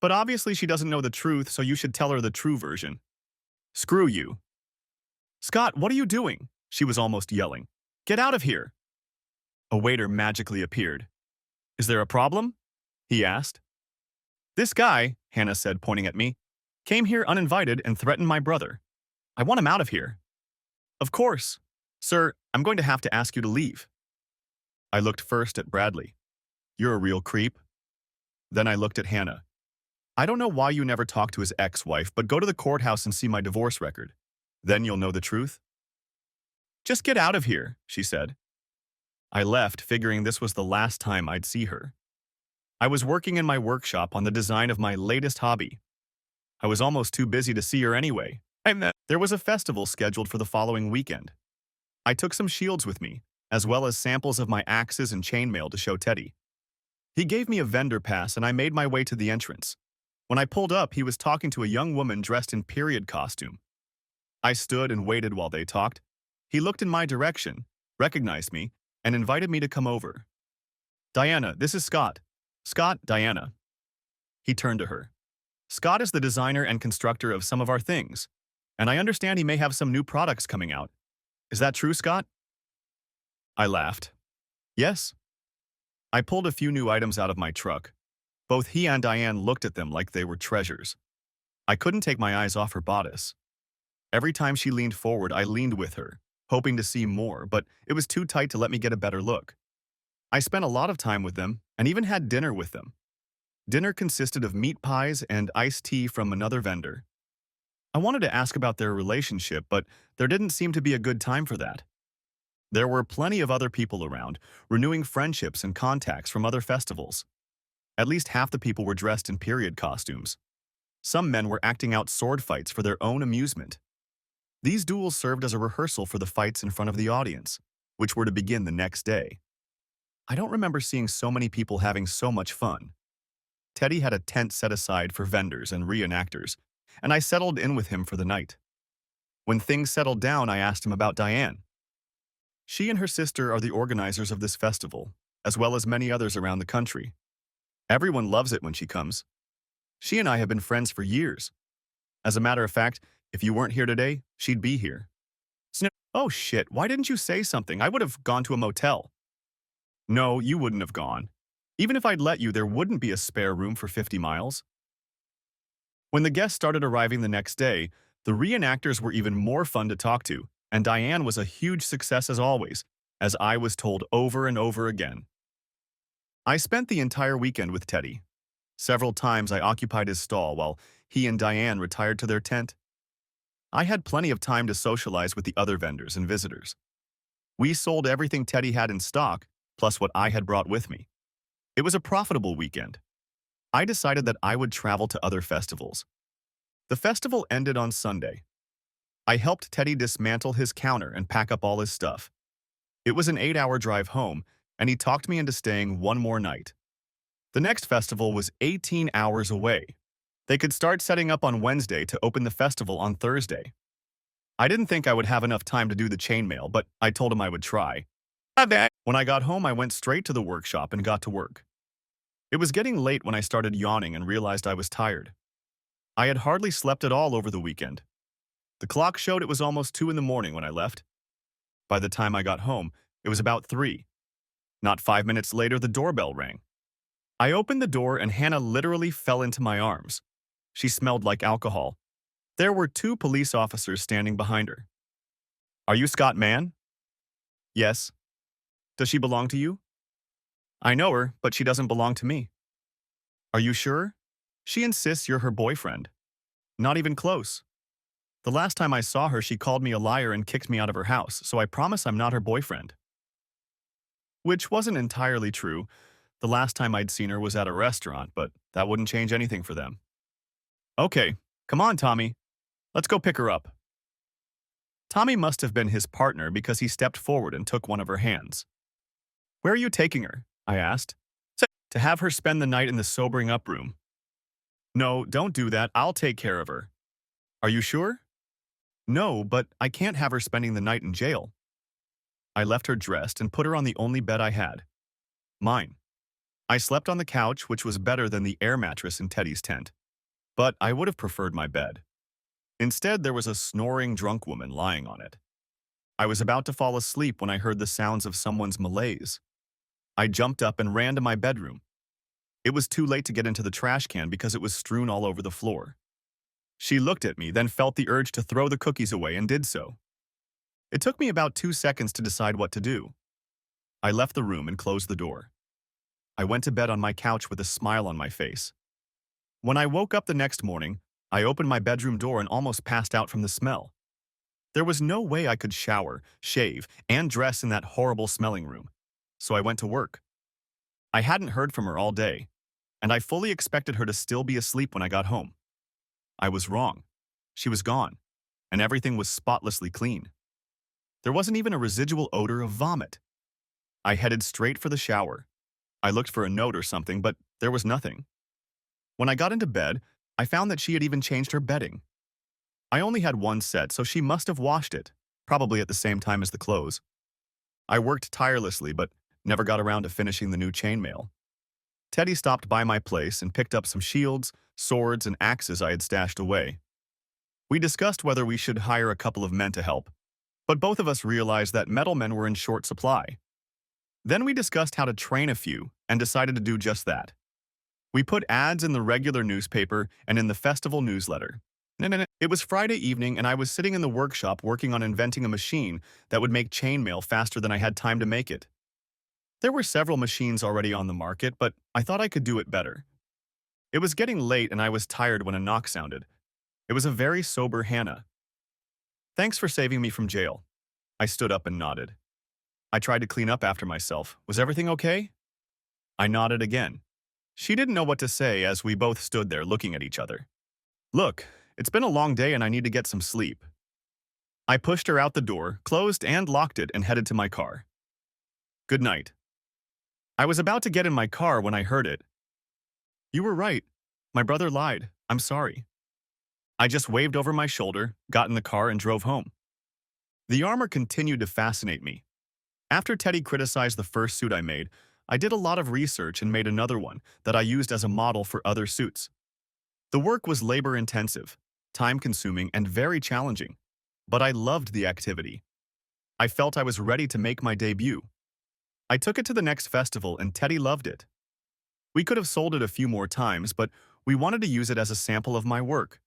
"But obviously she doesn't know the truth, so you should tell her the true version." "Screw you." "Scott, what are you doing?" She was almost yelling. "Get out of here." A waiter magically appeared. "Is there a problem?" he asked. "This guy," Hannah said, pointing at me, "came here uninvited and threatened my brother. I want him out of here." "Of course. Sir, I'm going to have to ask you to leave." I looked first at Bradley. "You're a real creep." Then I looked at Hannah. "I don't know why you never talked to his ex-wife, but go to the courthouse and see my divorce record. Then you'll know the truth." "Just get out of here," she said. I left, figuring this was the last time I'd see her. I was working in my workshop on the design of my latest hobby. I was almost too busy to see her anyway. There was a festival scheduled for the following weekend. I took some shields with me, as well as samples of my axes and chainmail to show Teddy. He gave me a vendor pass and I made my way to the entrance. When I pulled up, he was talking to a young woman dressed in period costume. I stood and waited while they talked. He looked in my direction, recognized me, and invited me to come over. "Diana, this is Scott." "Scott, Diana." He turned to her. "Scott is the designer and constructor of some of our things, and I understand he may have some new products coming out. Is that true, Scott?" I laughed. "Yes." I pulled a few new items out of my truck. Both he and Diane looked at them like they were treasures. I couldn't take my eyes off her bodice. Every time she leaned forward, I leaned with her, hoping to see more, but it was too tight to let me get a better look. I spent a lot of time with them and even had dinner with them. Dinner consisted of meat pies and iced tea from another vendor. I wanted to ask about their relationship, but there didn't seem to be a good time for that. There were plenty of other people around, renewing friendships and contacts from other festivals. At least half the people were dressed in period costumes. Some men were acting out sword fights for their own amusement. These duels served as a rehearsal for the fights in front of the audience, which were to begin the next day. I don't remember seeing so many people having so much fun. Teddy had a tent set aside for vendors and reenactors, and I settled in with him for the night. When things settled down, I asked him about Diane. She and her sister are the organizers of this festival, as well as many others around the country. Everyone loves it when she comes. She and I have been friends for years. As a matter of fact, if you weren't here today, she'd be here. "Oh shit, why didn't you say something? I would have gone to a motel." "No, you wouldn't have gone. Even if I'd let you, there wouldn't be a spare room for 50 miles. When the guests started arriving the next day, the reenactors were even more fun to talk to, and Diane was a huge success as always, as I was told over and over again. I spent the entire weekend with Teddy. Several times I occupied his stall while he and Diane retired to their tent. I had plenty of time to socialize with the other vendors and visitors. We sold everything Teddy had in stock, plus what I had brought with me. It was a profitable weekend. I decided that I would travel to other festivals. The festival ended on Sunday. I helped Teddy dismantle his counter and pack up all his stuff. It was an 8-hour drive home, and he talked me into staying one more night. The next festival was 18 hours away. They could start setting up on Wednesday to open the festival on Thursday. I didn't think I would have enough time to do the chainmail, but I told him I would try. When I got home, I went straight to the workshop and got to work. It was getting late when I started yawning and realized I was tired. I had hardly slept at all over the weekend. The clock showed it was almost 2 in the morning when I left. By the time I got home, it was about 3. Not 5 minutes later, the doorbell rang. I opened the door and Hannah literally fell into my arms. She smelled like alcohol. There were 2 police officers standing behind her. "Are you Scott Mann?" "Yes." "Does she belong to you?" "I know her, but she doesn't belong to me." "Are you sure?" "She insists you're her boyfriend." "Not even close. The last time I saw her, she called me a liar and kicked me out of her house, so I promise I'm not her boyfriend." Which wasn't entirely true. The last time I'd seen her was at a restaurant, but that wouldn't change anything for them. "Okay, come on, Tommy. Let's go pick her up." Tommy must have been his partner because he stepped forward and took one of her hands. "Where are you taking her?" I asked. "To have her spend the night in the sobering up room." "No, don't do that. I'll take care of her." "Are you sure?" "No, but I can't have her spending the night in jail." I left her dressed and put her on the only bed I had. Mine. I slept on the couch, which was better than the air mattress in Teddy's tent. But I would have preferred my bed. Instead, there was a snoring drunk woman lying on it. I was about to fall asleep when I heard the sounds of someone's malaise. I jumped up and ran to my bedroom. It was too late to get into the trash can because it was strewn all over the floor. She looked at me, then felt the urge to throw the cookies away and did so. It took me about 2 seconds to decide what to do. I left the room and closed the door. I went to bed on my couch with a smile on my face. When I woke up the next morning, I opened my bedroom door and almost passed out from the smell. There was no way I could shower, shave, and dress in that horrible smelling room. So I went to work. I hadn't heard from her all day, and I fully expected her to still be asleep when I got home. I was wrong. She was gone, and everything was spotlessly clean. There wasn't even a residual odor of vomit. I headed straight for the shower. I looked for a note or something, but there was nothing. When I got into bed, I found that she had even changed her bedding. I only had one set, so she must have washed it, probably at the same time as the clothes. I worked tirelessly, but never got around to finishing the new chainmail. Teddy stopped by my place and picked up some shields, swords, and axes I had stashed away. We discussed whether we should hire a couple of men to help, but both of us realized that metal men were in short supply. Then we discussed how to train a few and decided to do just that. We put ads in the regular newspaper and in the festival newsletter. It was Friday evening and I was sitting in the workshop working on inventing a machine that would make chainmail faster than I had time to make it. There were several machines already on the market, but I thought I could do it better. It was getting late and I was tired when a knock sounded. It was a very sober Hannah. "Thanks for saving me from jail." I stood up and nodded. I tried to clean up after myself. "Was everything okay?" I nodded again. She didn't know what to say as we both stood there looking at each other. "Look, it's been a long day and I need to get some sleep." I pushed her out the door, closed and locked it, and headed to my car. "Good night." I was about to get in my car when I heard it. "You were right. My brother lied. I'm sorry." I just waved over my shoulder, got in the car, and drove home. The armor continued to fascinate me. After Teddy criticized the first suit I made, I did a lot of research and made another one that I used as a model for other suits. The work was labor-intensive, time-consuming, and very challenging, but I loved the activity. I felt I was ready to make my debut. I took it to the next festival and Teddy loved it. We could have sold it a few more times, but we wanted to use it as a sample of my work.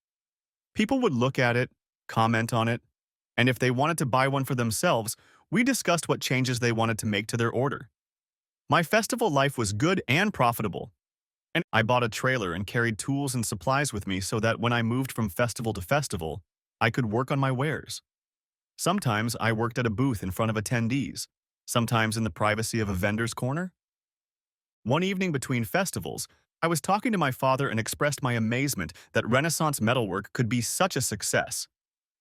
People would look at it, comment on it, and if they wanted to buy one for themselves, we discussed what changes they wanted to make to their order. My festival life was good and profitable, and I bought a trailer and carried tools and supplies with me so that when I moved from festival to festival, I could work on my wares. Sometimes I worked at a booth in front of attendees, sometimes in the privacy of a vendor's corner. One evening between festivals, I was talking to my father and expressed my amazement that Renaissance metalwork could be such a success.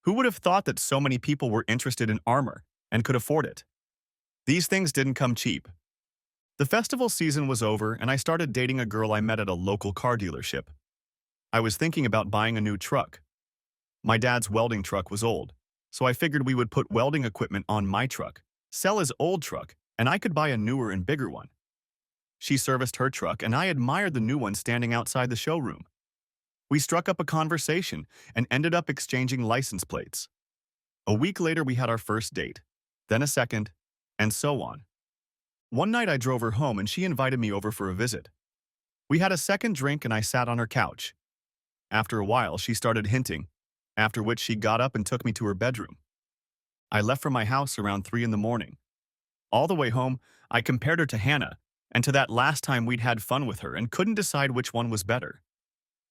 Who would have thought that so many people were interested in armor and could afford it? These things didn't come cheap. The festival season was over and I started dating a girl I met at a local car dealership. I was thinking about buying a new truck. My dad's welding truck was old. So I figured we would put welding equipment on my truck, sell his old truck, and I could buy a newer and bigger one. She serviced her truck, and I admired the new one standing outside the showroom. We struck up a conversation and ended up exchanging license plates. A week later, we had our first date, then a second, and so on. One night I drove her home and she invited me over for a visit. We had a second drink and I sat on her couch. After a while, she started hinting, after which she got up and took me to her bedroom. I left from my house around 3 in the morning. All the way home, I compared her to Hannah and to that last time we'd had fun with her and couldn't decide which one was better.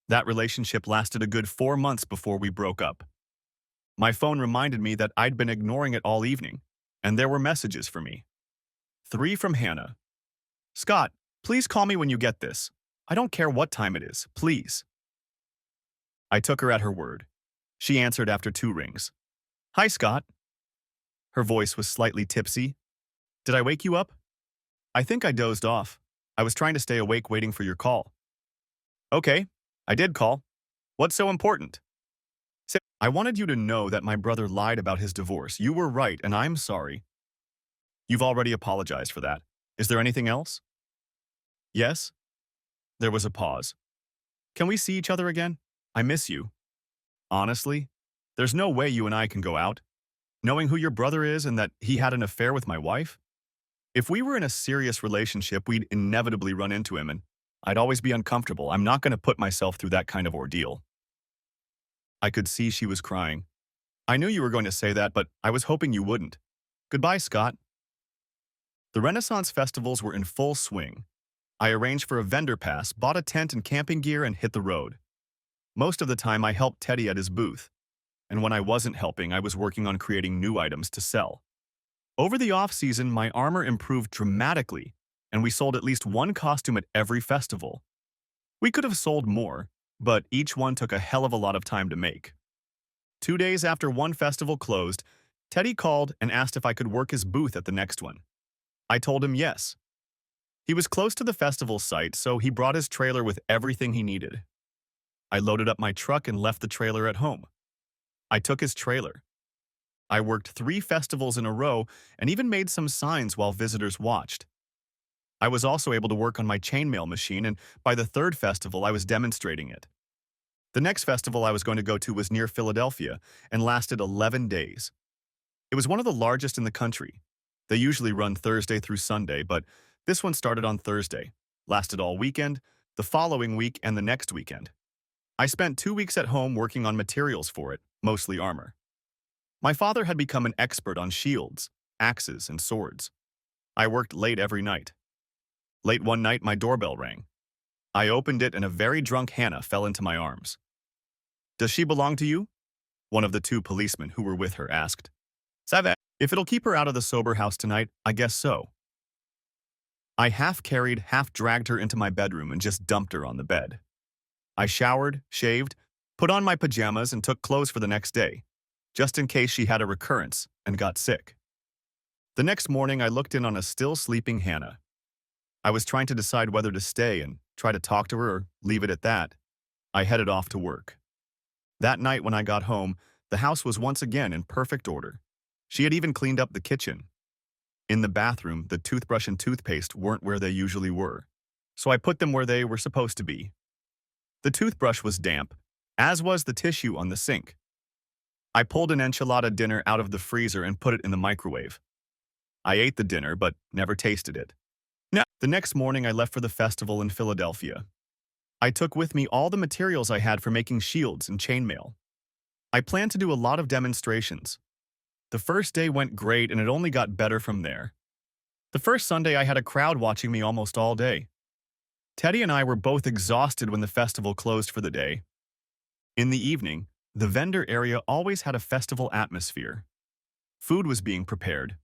That relationship lasted a good 4 months before we broke up. My phone reminded me that I'd been ignoring it all evening, and there were messages for me. 3 from Hannah. Scott, please call me when you get this. I don't care what time it is, please. I took her at her word. She answered after 2 rings. Hi, Scott. Her voice was slightly tipsy. Did I wake you up? I think I dozed off. I was trying to stay awake waiting for your call. Okay, I did call. What's so important? I wanted you to know that my brother lied about his divorce. You were right, and I'm sorry. You've already apologized for that. Is there anything else? Yes? There was a pause. Can we see each other again? I miss you. Honestly, there's no way you and I can go out, knowing who your brother is and that he had an affair with my wife. If we were in a serious relationship, we'd inevitably run into him, and I'd always be uncomfortable. I'm not going to put myself through that kind of ordeal. I could see she was crying. I knew you were going to say that, but I was hoping you wouldn't. Goodbye, Scott. The Renaissance festivals were in full swing. I arranged for a vendor pass, bought a tent and camping gear, and hit the road. Most of the time, I helped Teddy at his booth. And when I wasn't helping, I was working on creating new items to sell. Over the off-season, my armor improved dramatically, and we sold at least one costume at every festival. We could have sold more, but each one took a hell of a lot of time to make. 2 days after one festival closed, Teddy called and asked if I could work his booth at the next one. I told him yes. He was close to the festival site, so he brought his trailer with everything he needed. I loaded up my truck and left the trailer at home. I took his trailer. I worked 3 festivals in a row and even made some signs while visitors watched. I was also able to work on my chainmail machine, and by the 3rd festival, I was demonstrating it. The next festival I was going to go to was near Philadelphia and lasted 11 days. It was one of the largest in the country. They usually run Thursday through Sunday, but this one started on Thursday, lasted all weekend, the following week, and the next weekend. I spent 2 weeks at home working on materials for it, mostly armor. My father had become an expert on shields, axes, and swords. I worked late every night. Late one night, my doorbell rang. I opened it and a very drunk Hannah fell into my arms. Does she belong to you? One of the 2 policemen who were with her asked. Save. If it'll keep her out of the sober house tonight, I guess so. I half carried, half dragged her into my bedroom and just dumped her on the bed. I showered, shaved, put on my pajamas, and took clothes for the next day, just in case she had a recurrence and got sick. The next morning, I looked in on a still sleeping Hannah. I was trying to decide whether to stay and try to talk to her or leave it at that. I headed off to work. That night when I got home, the house was once again in perfect order. She had even cleaned up the kitchen. In the bathroom, the toothbrush and toothpaste weren't where they usually were, so I put them where they were supposed to be. The toothbrush was damp, as was the tissue on the sink. I pulled an enchilada dinner out of the freezer and put it in the microwave. I ate the dinner, but never tasted it. The next morning, I left for the festival in Philadelphia. I took with me all the materials I had for making shields and chainmail. I planned to do a lot of demonstrations. The first day went great, and it only got better from there. The first Sunday, I had a crowd watching me almost all day. Teddy and I were both exhausted when the festival closed for the day. In the evening, the vendor area always had a festival atmosphere. Food was being prepared.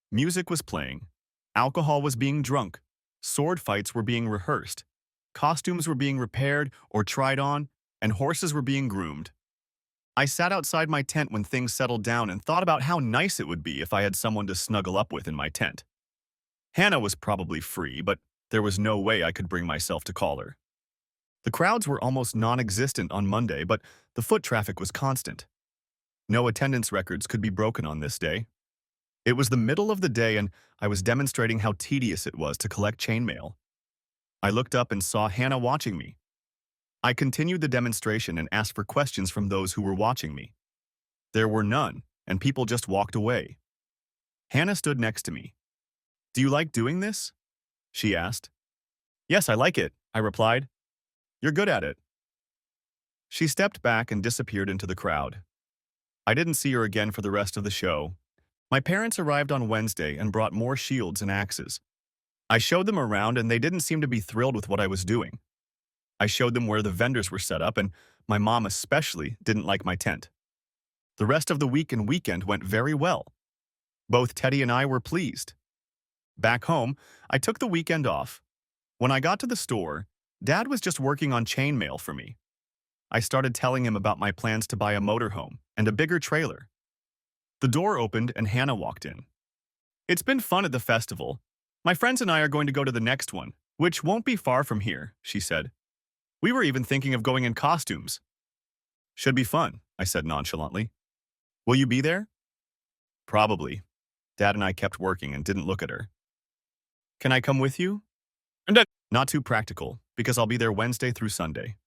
Music was playing. Alcohol was being drunk. Sword fights were being rehearsed. Costumes were being repaired or tried on, and horses were being groomed. I sat outside my tent when things settled down and thought about how nice it would be if I had someone to snuggle up with in my tent. Hannah was probably free, but there was no way I could bring myself to call her. The crowds were almost non-existent on Monday, but the foot traffic was constant. No attendance records could be broken on this day. It was the middle of the day and I was demonstrating how tedious it was to collect chainmail. I looked up and saw Hannah watching me. I continued the demonstration and asked for questions from those who were watching me. There were none, and people just walked away. Hannah stood next to me. "Do you like doing this?" she asked. "Yes, I like it," I replied. "You're good at it." She stepped back and disappeared into the crowd. I didn't see her again for the rest of the show. My parents arrived on Wednesday and brought more shields and axes. I showed them around and they didn't seem to be thrilled with what I was doing. I showed them where the vendors were set up and my mom especially didn't like my tent. The rest of the week and weekend went very well. Both Teddy and I were pleased. Back home, I took the weekend off. When I got to the store, Dad was just working on chainmail for me. I started telling him about my plans to buy a motorhome and a bigger trailer. The door opened and Hannah walked in. "It's been fun at the festival. My friends and I are going to go to the next one, which won't be far from here," she said. "We were even thinking of going in costumes." "Should be fun," I said nonchalantly. "Will you be there?" "Probably." Dad and I kept working and didn't look at her. "Can I come with you?" "Not too practical, because I'll be there Wednesday through Sunday."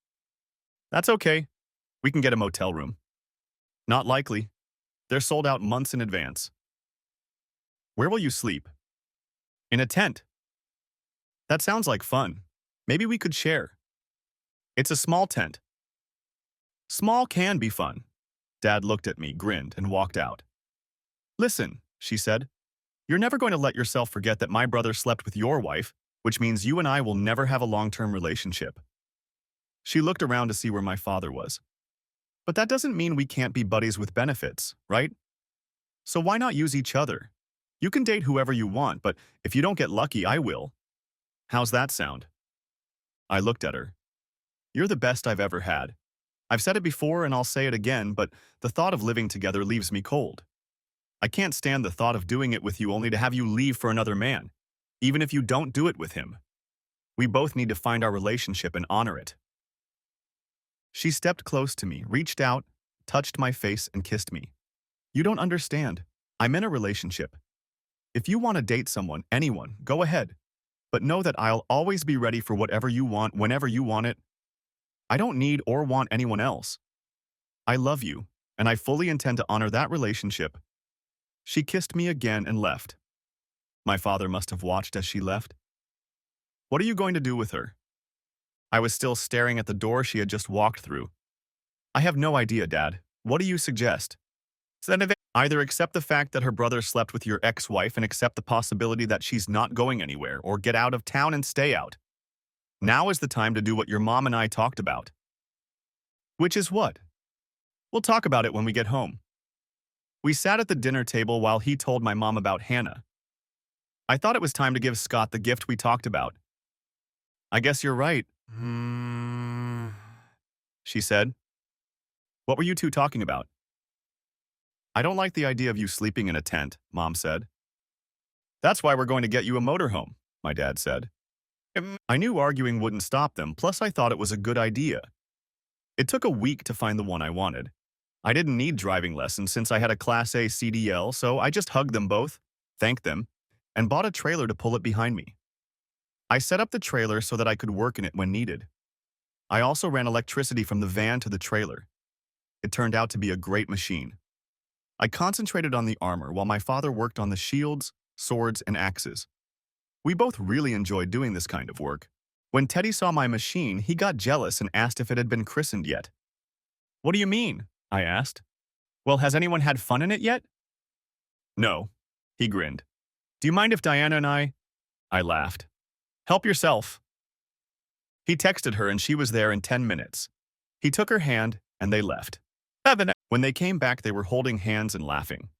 "That's okay. We can get a motel room." "Not likely. They're sold out months in advance." "Where will you sleep?" "In a tent." "That sounds like fun. Maybe we could share." "It's a small tent." "Small can be fun." Dad looked at me, grinned, and walked out. "Listen," she said, "you're never going to let yourself forget that my brother slept with your wife, which means you and I will never have a long-term relationship." She looked around to see where my father was. "But that doesn't mean we can't be buddies with benefits, right? So why not use each other? You can date whoever you want, but if you don't get lucky, I will. How's that sound?" I looked at her. "You're the best I've ever had. I've said it before and I'll say it again, but the thought of living together leaves me cold. I can't stand the thought of doing it with you only to have you leave for another man, even if you don't do it with him. We both need to find our relationship and honor it." She stepped close to me, reached out, touched my face, and kissed me. "You don't understand. I'm in a relationship. If you want to date someone, anyone, go ahead. But know that I'll always be ready for whatever you want whenever you want it. I don't need or want anyone else. I love you, and I fully intend to honor that relationship." She kissed me again and left. My father must have watched as she left. "What are you going to do with her?" I was still staring at the door she had just walked through. "I have no idea, Dad. What do you suggest?" "Either accept the fact that her brother slept with your ex-wife and accept the possibility that she's not going anywhere, or get out of town and stay out. Now is the time to do what your mom and I talked about." "Which is what?" "We'll talk about it when we get home." We sat at the dinner table while he told my mom about Hannah. "I thought it was time to give Scott the gift we talked about." "I guess you're right," she said. "What were you two talking about?" "I don't like the idea of you sleeping in a tent," Mom said. "That's why we're going to get you a motorhome," my dad said. I knew arguing wouldn't stop them, plus I thought it was a good idea. It took a week to find the one I wanted. I didn't need driving lessons since I had a Class A CDL, so I just hugged them both, thanked them, and bought a trailer to pull it behind me. I set up the trailer so that I could work in it when needed. I also ran electricity from the van to the trailer. It turned out to be a great machine. I concentrated on the armor while my father worked on the shields, swords, and axes. We both really enjoyed doing this kind of work. When Teddy saw my machine, he got jealous and asked if it had been christened yet. "What do you mean?" I asked. "Well, has anyone had fun in it yet?" "No," he grinned. "Do you mind if Diana and I laughed. "Help yourself." He texted her and she was there in 10 minutes. He took her hand and they left. When they came back, they were holding hands and laughing.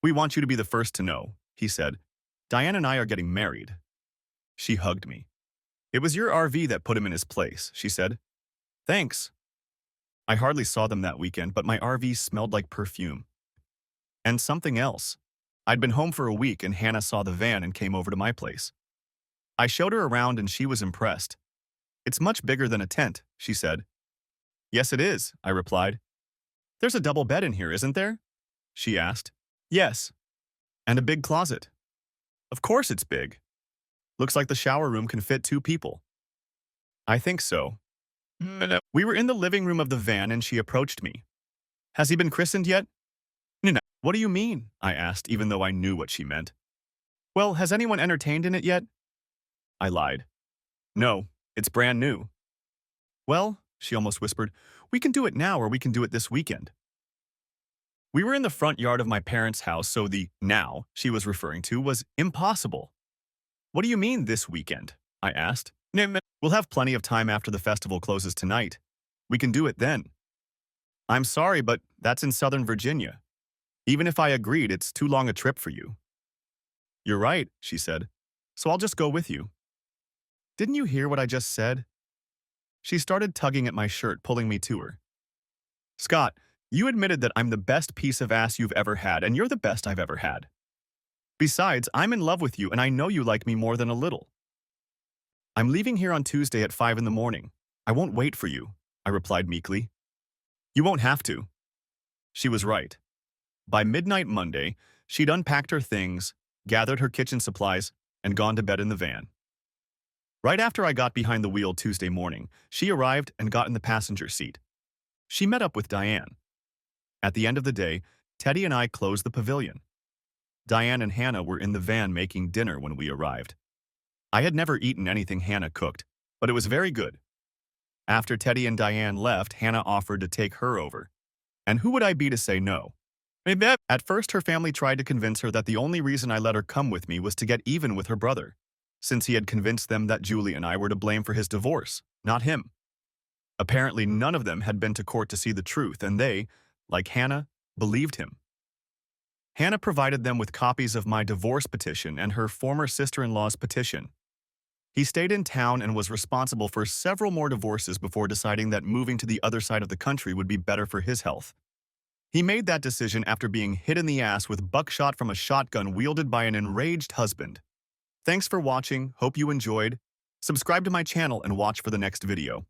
"We want you to be the first to know," he said. "Diane and I are getting married." She hugged me. "It was your RV that put him in his place," she said. "Thanks." I hardly saw them that weekend, but my RV smelled like perfume. And something else. I'd been home for a week and Hannah saw the van and came over to my place. I showed her around and she was impressed. "It's much bigger than a tent," she said. "Yes, it is," I replied. There's a double bed in here, isn't there? She asked. Yes. And a big closet. Of course it's big. Looks like the shower room can fit 2 people. I think so. We were in the living room of the van and she approached me. Has he been christened yet? No. What do you mean? I asked, even though I knew what she meant. Well, has anyone entertained in it yet? I lied. No, it's brand new. Well, she almost whispered, we can do it now or we can do it this weekend. We were in the front yard of my parents' house, so the now she was referring to was impossible. What do you mean this weekend? I asked. We'll have plenty of time after the festival closes tonight. We can do it then. I'm sorry, but that's in Southern Virginia. Even if I agreed, it's too long a trip for you. You're right, she said. So I'll just go with you. Didn't you hear what I just said? She started tugging at my shirt, pulling me to her. Scott, you admitted that I'm the best piece of ass you've ever had, and you're the best I've ever had. Besides, I'm in love with you, and I know you like me more than a little. I'm leaving here on Tuesday at 5 in the morning. I won't wait for you, I replied meekly. You won't have to. She was right. By midnight Monday, she'd unpacked her things, gathered her kitchen supplies, and gone to bed in the van. Right after I got behind the wheel Tuesday morning, she arrived and got in the passenger seat. She met up with Diane. At the end of the day, Teddy and I closed the pavilion. Diane and Hannah were in the van making dinner when we arrived. I had never eaten anything Hannah cooked, but it was very good. After Teddy and Diane left, Hannah offered to take her over. And who would I be to say no? At first, her family tried to convince her that the only reason I let her come with me was to get even with her brother, since he had convinced them that Julie and I were to blame for his divorce, not him. Apparently, none of them had been to court to see the truth, and they, like Hannah, believed him. Hannah provided them with copies of my divorce petition and her former sister-in-law's petition. He stayed in town and was responsible for several more divorces before deciding that moving to the other side of the country would be better for his health. He made that decision after being hit in the ass with buckshot from a shotgun wielded by an enraged husband. Thanks for watching, hope you enjoyed. Subscribe to my channel and watch for the next video.